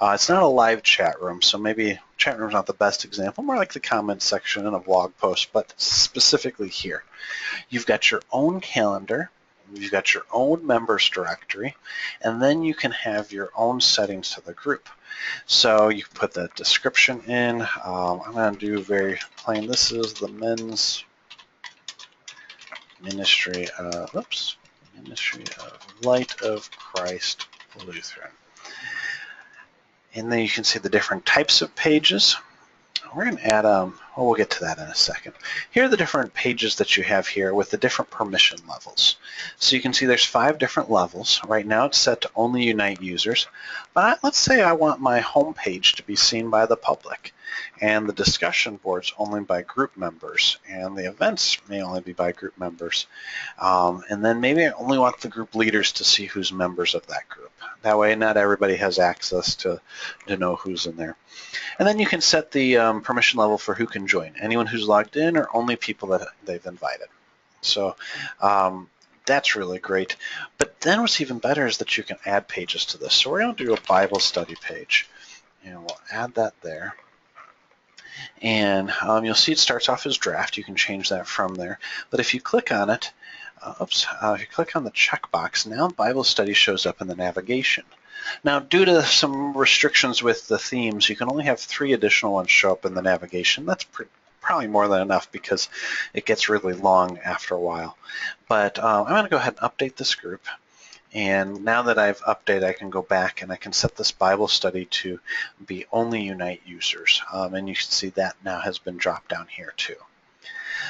It's not a live chat room, so maybe chat room's not the best example, more like the comment section in a blog post, but specifically here. You've got your own calendar. You've got your own members directory, and then you can have your own settings to the group. So you can put the description in. I'm going to do very plain. This is the men's ministry of Light of Christ Lutheran. And then you can see the different types of pages. We're going to add, we'll get to that in a second. Here are the different pages that you have here with the different permission levels. So you can see there's 5 different levels. Right now it's set to only Unite users, but let's say I want my home page to be seen by the public, and the discussion boards only by group members, and the events may only be by group members. And then maybe I only want the group leaders to see who's members of that group. That way not everybody has access to know who's in there. And then you can set the permission level for who can join, anyone who's logged in or only people that they've invited. So that's really great. But then what's even better is that you can add pages to this. So we're going to do a Bible study page, and we'll add that there. And you'll see it starts off as draft. You can change that from there. But if you click on it, if you click on the checkbox, now Bible study shows up in the navigation. Now, due to some restrictions with the themes, you can only have 3 additional ones show up in the navigation. That's probably more than enough because it gets really long after a while. But I'm going to go ahead and update this group. And now that I've updated, I can go back and I can set this Bible study to be only Unite users. And you can see that now has been dropped down here too.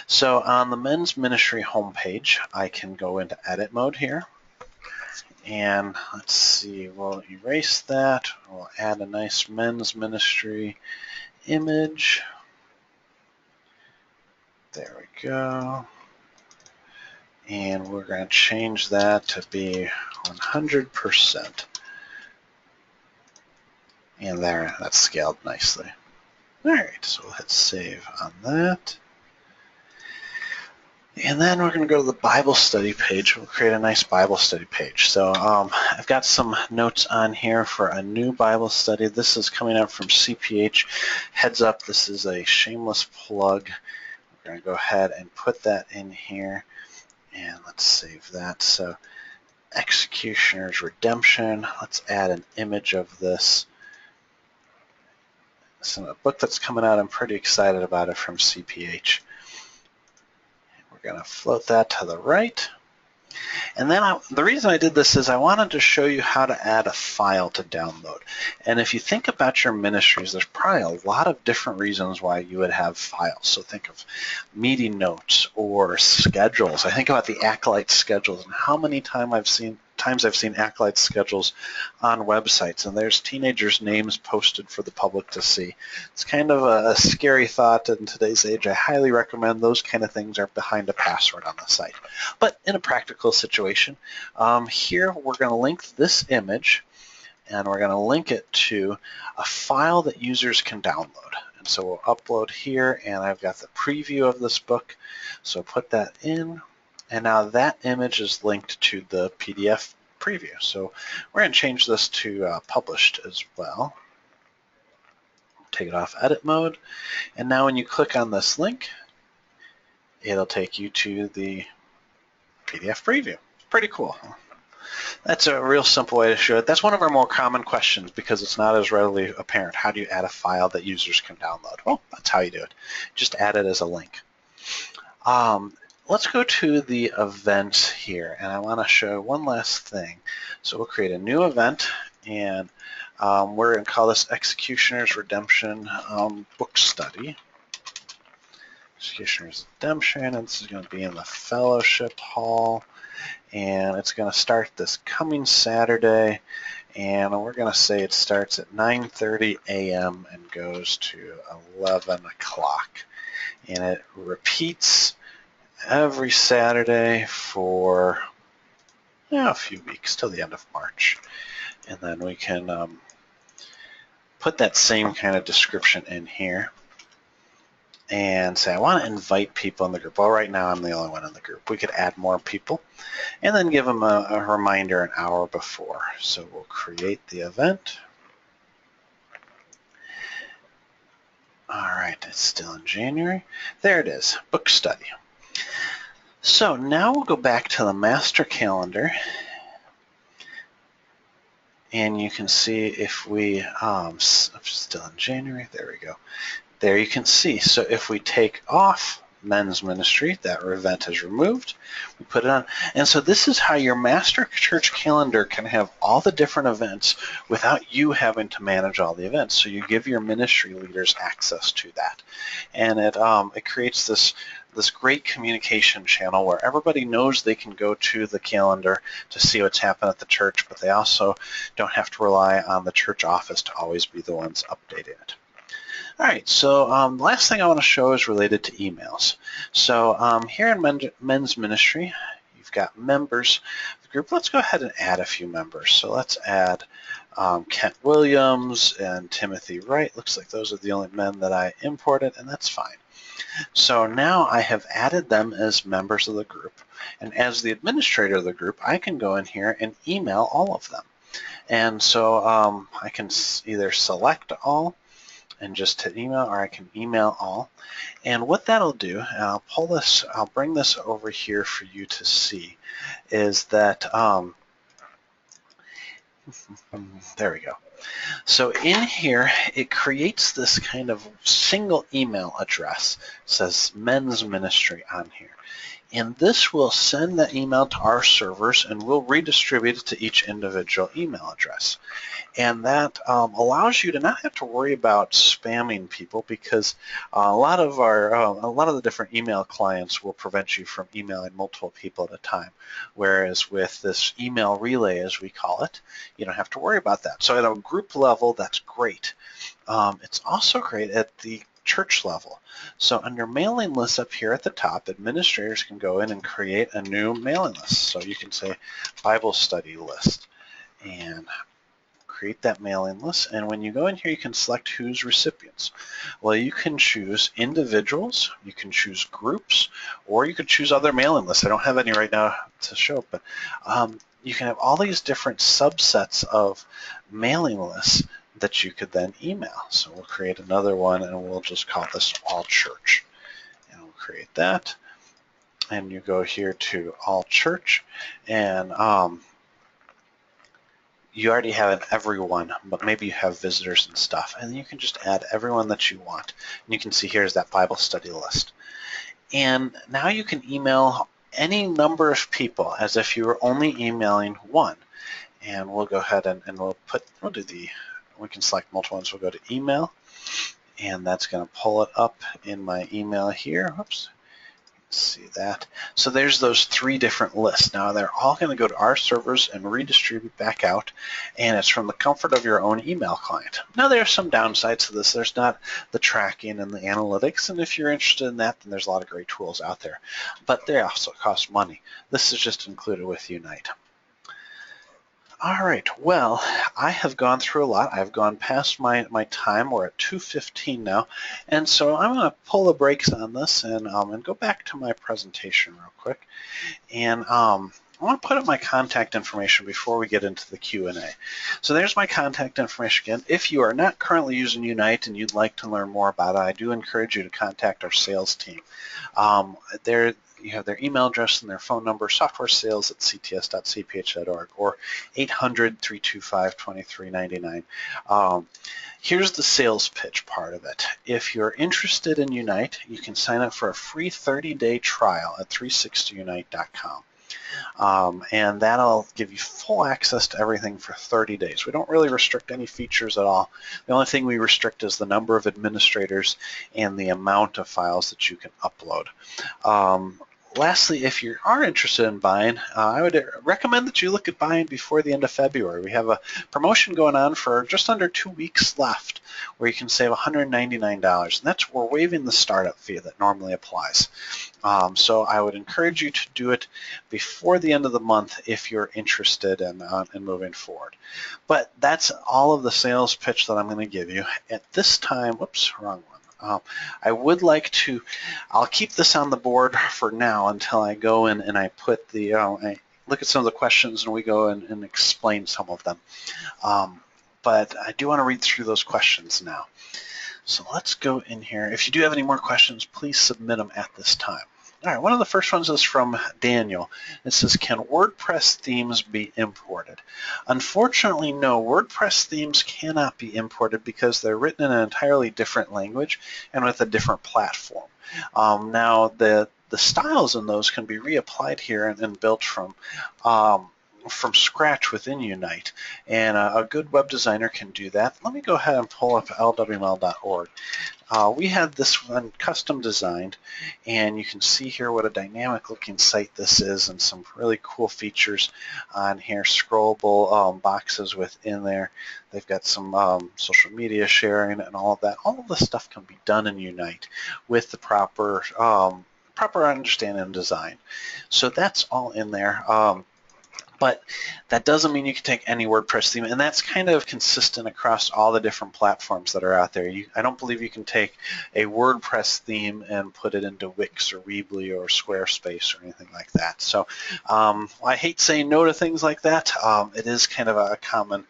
So on the men's ministry homepage, I can go into edit mode here. And let's see, we'll erase that. We'll add a nice men's ministry image. There we go. And we're going to change that to be 100%. And there, that's scaled nicely. All right, so we'll hit save on that. And then we're going to go to the Bible study page. We'll create a nice Bible study page. So I've got some notes on here for a new Bible study. This is coming out from CPH. Heads up, this is a shameless plug. We're going to go ahead and put that in here. And let's save that. So Executioner's Redemption. Let's add an image of this. It's a book that's coming out. I'm pretty excited about it from CPH. We're going to float that to the right. And then the reason I did this is I wanted to show you how to add a file to download. And if you think about your ministries, there's probably a lot of different reasons why you would have files. So think of meeting notes or schedules. I think about the Acolyte schedules and how many times I've seen Acolyte schedules on websites, and there's teenagers' names posted for the public to see. It's kind of a scary thought in today's age. I highly recommend those kind of things are behind a password on the site. But in a practical situation, here we're going to link this image, and we're going to link it to a file that users can download. And so we'll upload here, and I've got the preview of this book, so put that in. And now that image is linked to the PDF preview. So we're going to change this to published as well. Take it off edit mode. And now when you click on this link, it'll take you to the PDF preview. Pretty cool. That's a real simple way to show it. That's one of our more common questions because it's not as readily apparent. How do you add a file that users can download? Well, that's how you do it. Just add it as a link. Let's go to the event here, and I want to show one last thing. So we'll create a new event, and we're going to call this Executioner's Redemption Book Study. Executioner's Redemption, and this is going to be in the Fellowship Hall, and it's going to start this coming Saturday, and we're going to say it starts at 9:30 a.m. and goes to 11 o'clock, and it repeats every Saturday for a few weeks till the end of March, and then we can put that same kind of description in here and say I want to invite people in the group. Well, right now I'm the only one in the group. We could add more people and then give them a reminder an hour before. So we'll create the event. All right, it's still in January. There it is, book study. So now we'll go back to the master calendar, and you can see if we, still in January, there we go. There you can see, so if we take off men's ministry, that event is removed, we put it on. And so this is how your master church calendar can have all the different events without you having to manage all the events. So you give your ministry leaders access to that. And it creates this great communication channel where everybody knows they can go to the calendar to see what's happened at the church, but they also don't have to rely on the church office to always be the ones updating it. All right, so the last thing I want to show is related to emails. So here in men's ministry, you've got members of the group. Let's go ahead and add a few members. So let's add Kent Williams and Timothy Wright. Looks like those are the only men that I imported, and that's fine. So now I have added them as members of the group. And as the administrator of the group, I can go in here and email all of them. And so I can either select all and just hit email, or I can email all. And what that'll do, and I'll bring this over here for you to see, is that, there we go. So in here, it creates this kind of single email address. It says men's ministry on here. And this will send that email to our servers, and we'll redistribute it to each individual email address. And that allows you to not have to worry about spamming people, because a lot of the different email clients will prevent you from emailing multiple people at a time. Whereas with this email relay, as we call it, you don't have to worry about that. So at a group level, that's great. It's also great at the church level. So under mailing lists up here at the top, administrators can go in and create a new mailing list. So you can say Bible study list and create that mailing list. And when you go in here, you can select who's recipients. Well, you can choose individuals, you can choose groups, or you could choose other mailing lists. I don't have any right now to show, but you can have all these different subsets of mailing lists that you could then email. So we'll create another one, and we'll just call this All Church. And we'll create that. And you go here to All Church, and you already have an everyone, but maybe you have visitors and stuff. And you can just add everyone that you want. And you can see here's that Bible study list. And now you can email any number of people as if you were only emailing one. And we'll go ahead and we can select multiple ones. We'll go to email, and that's going to pull it up in my email here. Oops, see that. So there's those three different lists. Now they're all going to go to our servers and redistribute back out, and it's from the comfort of your own email client. Now there are some downsides to this. There's not the tracking and the analytics, and if you're interested in that, then there's a lot of great tools out there. But they also cost money. This is just included with Unite. All right, well, I have gone through a lot. I've gone past my time. We're at 2:15 now, and so I'm going to pull the brakes on this and go back to my presentation real quick. And I want to put up my contact information before we get into the Q&A. So there's my contact information again. If you are not currently using Unite and you'd like to learn more about it, I do encourage you to contact our sales team. you have their email address and their phone number, softwaresales@cts.cph.org, or 800-325-2399. Here's the sales pitch part of it. If you're interested in Unite, you can sign up for a free 30-day trial at 360unite.com. And that'll give you full access to everything for 30 days. We don't really restrict any features at all. The only thing we restrict is the number of administrators and the amount of files that you can upload. Lastly, if you are interested in buying, I would recommend that you look at buying before the end of February. We have a promotion going on for just under 2 weeks left where you can save $199, and we're waiving the startup fee that normally applies. So I would encourage you to do it before the end of the month if you're interested in moving forward. But that's all of the sales pitch that I'm going to give you. At this time, whoops, wrong one. I would like to, I'll keep this on the board for now until I go in and I put the, I look at some of the questions and we go in and explain some of them. But I do want to read through those questions now. So let's go in here. If you do have any more questions, please submit them at this time. All right, one of the first ones is from Daniel. It says, can WordPress themes be imported? Unfortunately, no. WordPress themes cannot be imported because they're written in an entirely different language and with a different platform. Now, the styles in those can be reapplied here and built from scratch within Unite, and a good web designer can do that. Let me go ahead and pull up lwml.org. We had this one custom designed, and you can see here what a dynamic looking site this is and some really cool features on here, scrollable boxes within there. They've got some social media sharing and all of that. All of this stuff can be done in Unite with the proper understanding and design. So that's all in there. But that doesn't mean you can take any WordPress theme, and that's kind of consistent across all the different platforms that are out there. I don't believe you can take a WordPress theme and put it into Wix or Weebly or Squarespace or anything like that. So I hate saying no to things like that. It is kind of a common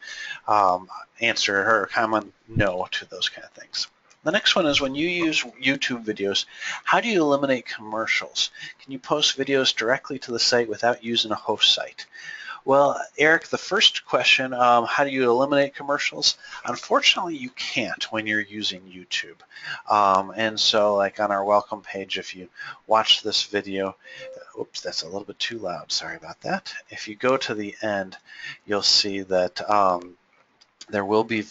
answer or a common no to those kind of things. The next one is, when you use YouTube videos, how do you eliminate commercials? Can you post videos directly to the site without using a host site? Well, Eric, the first question, how do you eliminate commercials? Unfortunately, you can't when you're using YouTube. And so, like on our welcome page, if you watch this video, oops, that's a little bit too loud, sorry about that. If you go to the end, you'll see that there will be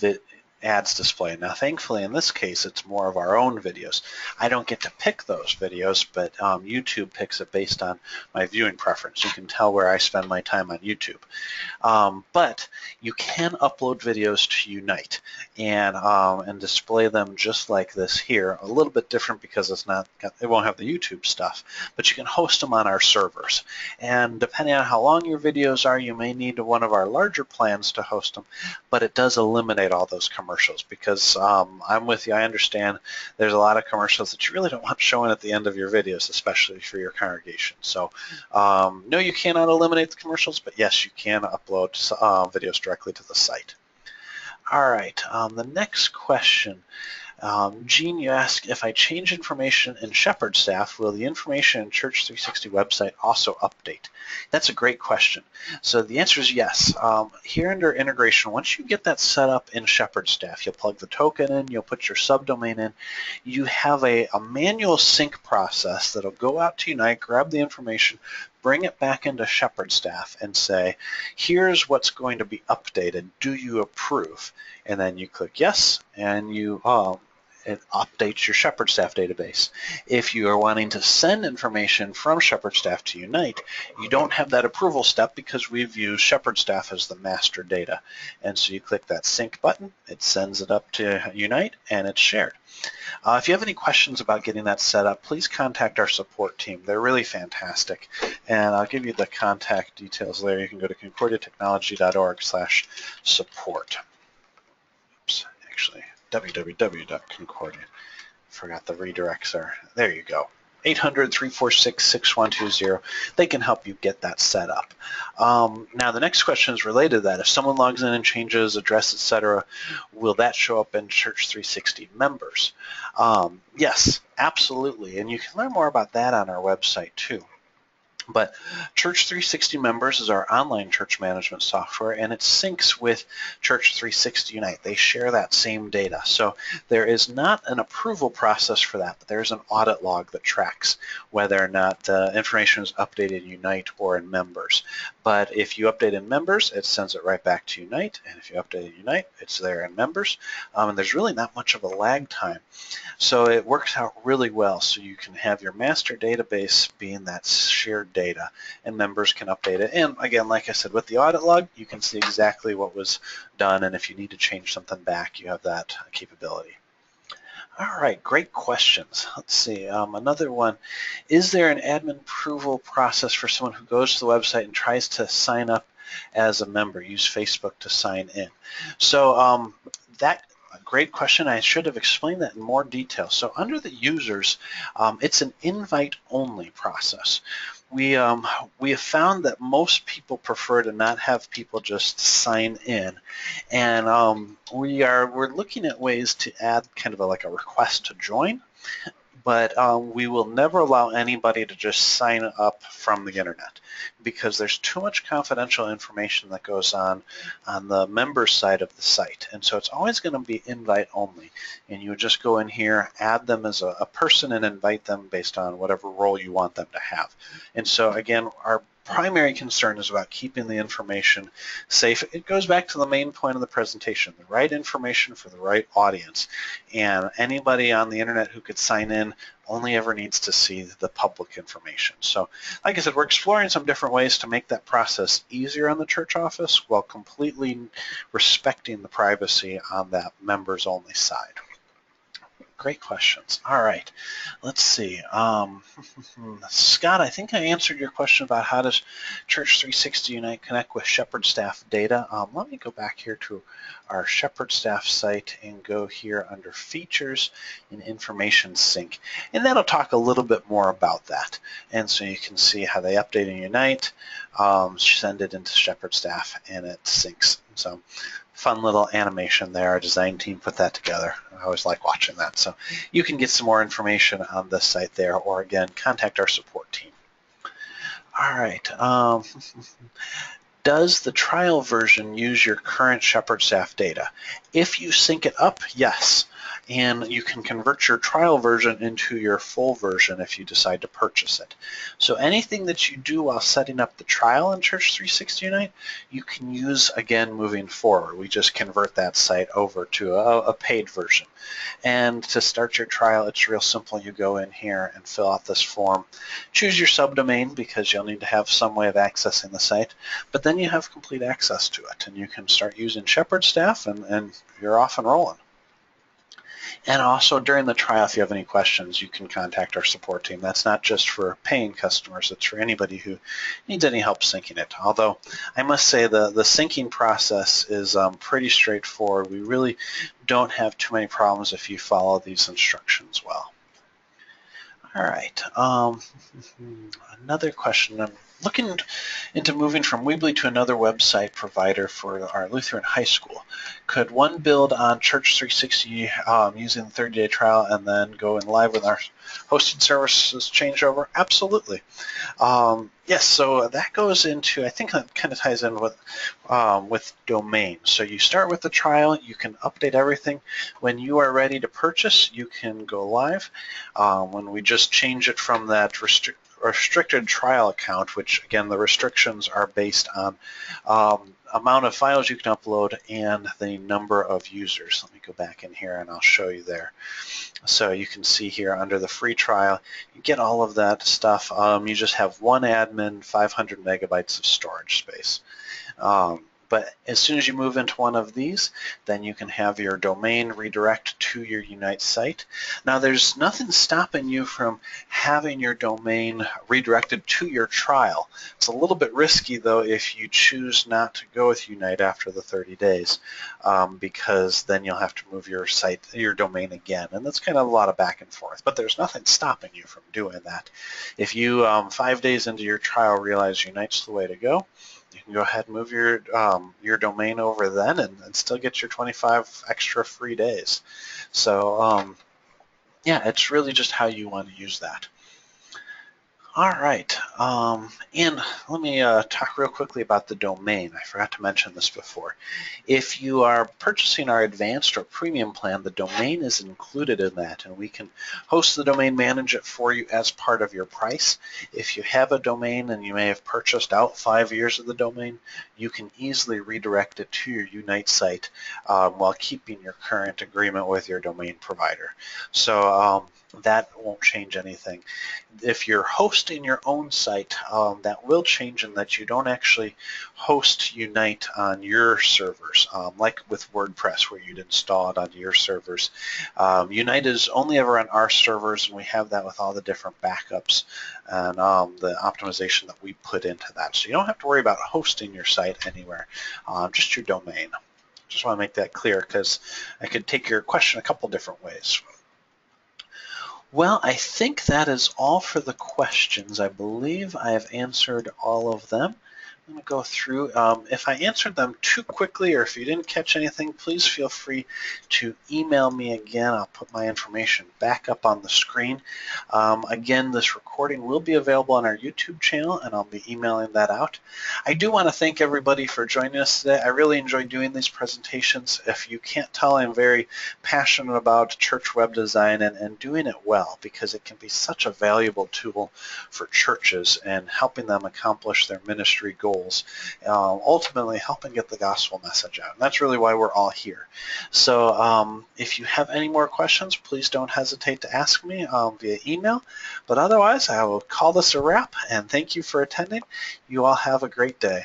ads display. Now, thankfully, in this case, it's more of our own videos. I don't get to pick those videos, but YouTube picks it based on my viewing preference. You can tell where I spend my time on YouTube. But you can upload videos to Unite and display them just like this here. A little bit different because it won't have the YouTube stuff, but you can host them on our servers. And depending on how long your videos are, you may need one of our larger plans to host them, but it does eliminate all those commercials because I'm with you. I understand there's a lot of commercials that you really don't want showing at the end of your videos, especially for your congregation. So no, you cannot eliminate the commercials, but yes, you can upload videos directly to the site. All right, the next question. Gene, you ask, if I change information in Shepherd Staff, will the information in Church 360 website also update? That's a great question. So the answer is yes. Here under integration, once you get that set up in Shepherd Staff, you'll plug the token in, you'll put your subdomain in, you have a manual sync process that'll go out to Unite, grab the information, bring it back into Shepherd Staff and say, here's what's going to be updated. Do you approve? And then you click yes, and it updates your Shepherd Staff database. If you are wanting to send information from Shepherd Staff to Unite, you don't have that approval step because we've used Shepherd Staff as the master data. And so you click that sync button, it sends it up to Unite, and it's shared. If you have any questions about getting that set up, please contact our support team. They're really fantastic. And I'll give you the contact details there. You can go to concordiatechnology.org/support. Oops, actually, www.concordia. Forgot the redirects are. There you go. 800-346-6120. They can help you get that set up. Now, the next question is related to that. If someone logs in and changes address, etc., will that show up in Church 360 members? Yes, absolutely. And you can learn more about that on our website, too. But Church 360 Members is our online church management software, and it syncs with Church 360 Unite. They share that same data. So there is not an approval process for that, but there's an audit log that tracks whether or not the information is updated in Unite or in Members. But if you update in Members, it sends it right back to Unite, and if you update in Unite, it's there in Members. And there's really not much of a lag time. So it works out really well. So you can have your master database being that shared data, and members can update it. And again, like I said, with the audit log, you can see exactly what was done, and if you need to change something back, you have that capability. All right, great questions. Let's see, another one. Is there an admin approval process for someone who goes to the website and tries to sign up as a member, use Facebook to sign in? So that great question. I should have explained that in more detail. So under the users, it's an invite-only process. We have found that most people prefer to not have people just sign in, and we're looking at ways to add kind of like a request to join, but we will never allow anybody to just sign up from the internet because there's too much confidential information that goes on the member side of the site. And so it's always going to be invite only. And you would just go in here, add them as a person, and invite them based on whatever role you want them to have. And so again, our primary concern is about keeping the information safe. It goes back to the main point of the presentation, the right information for the right audience. And anybody on the internet who could sign in only ever needs to see the public information. So like I said, we're exploring some different ways to make that process easier on the church office while completely respecting the privacy on that members only side. Great questions. All right, let's see. Scott, I think I answered your question about how does Church 360 Unite connect with Shepherd Staff data. Let me go back here to our Shepherd Staff site and go here under Features and Information Sync. And that'll talk a little bit more about that. And so you can see how they update in Unite, send it into Shepherd Staff, and it syncs. So fun little animation there. Our design team put that together. I always like watching that. So you can get some more information on this site there, or again, contact our support team. All right. Does the trial version use your current Shepherd Staff data? If you sync it up, yes. And you can convert your trial version into your full version if you decide to purchase it. So anything that you do while setting up the trial in Church 360 Unite, you can use again moving forward. We just convert that site over to a paid version. And to start your trial, it's real simple. You go in here and fill out this form. Choose your subdomain because you'll need to have some way of accessing the site, but then you have complete access to it, and you can start using Shepherd Staff, and you're off and rolling. And also during the trial, if you have any questions, you can contact our support team. That's not just for paying customers, it's for anybody who needs any help syncing it. Although I must say the syncing process is pretty straightforward. We really don't have too many problems if you follow these instructions well. All right, another question. I'm looking into moving from Weebly to another website provider for our Lutheran high school. Could one build on Church 360 using the 30-day trial and then go in live with our hosting services changeover? Absolutely. Yes, so that goes into, I think that kind of ties in with domain. So you start with the trial, you can update everything. When you are ready to purchase, you can go live. When we just change it from that restricted trial account, which again, the restrictions are based on amount of files you can upload and the number of users. Let me go back in here and I'll show you there. So you can see here under the free trial, you get all of that stuff. You just have one admin, 500 megabytes of storage space. But as soon as you move into one of these, then you can have your domain redirect to your Unite site. Now there's nothing stopping you from having your domain redirected to your trial. It's a little bit risky though if you choose not to go with Unite after the 30 days because then you'll have to move your site, your domain again, and that's kind of a lot of back and forth. But there's nothing stopping you from doing that. If you 5 days into your trial realize Unite's the way to go, you can go ahead and move your domain over then and still get your 25 extra free days. So yeah, it's really just how you want to use that. All right, and let me talk real quickly about the domain. I forgot to mention this before. If you are purchasing our advanced or premium plan, the domain is included in that, and we can host the domain, manage it for you as part of your price. If you have a domain and you may have purchased out 5 years of the domain, you can easily redirect it to your Unite site while keeping your current agreement with your domain provider. So that won't change anything. If you're hosting your own site, that will change in that you don't actually host Unite on your servers, like with WordPress where you'd install it on your servers. Unite is only ever on our servers, and we have that with all the different backups and the optimization that we put into that. So you don't have to worry about hosting your site anywhere, just your domain. Just want to make that clear because I could take your question a couple different ways. Well, I think that is all for the questions. I believe I have answered all of them. I'm going to go through. If I answered them too quickly or if you didn't catch anything, please feel free to email me again. I'll put my information back up on the screen. Again, this recording will be available on our YouTube channel, and I'll be emailing that out. I do want to thank everybody for joining us today. I really enjoy doing these presentations. If you can't tell, I'm very passionate about church web design and doing it well, because it can be such a valuable tool for churches and helping them accomplish their ministry goals. Ultimately helping get the gospel message out. And that's really why we're all here. So if you have any more questions, please don't hesitate to ask me via email. But otherwise, I will call this a wrap, and thank you for attending. You all have a great day.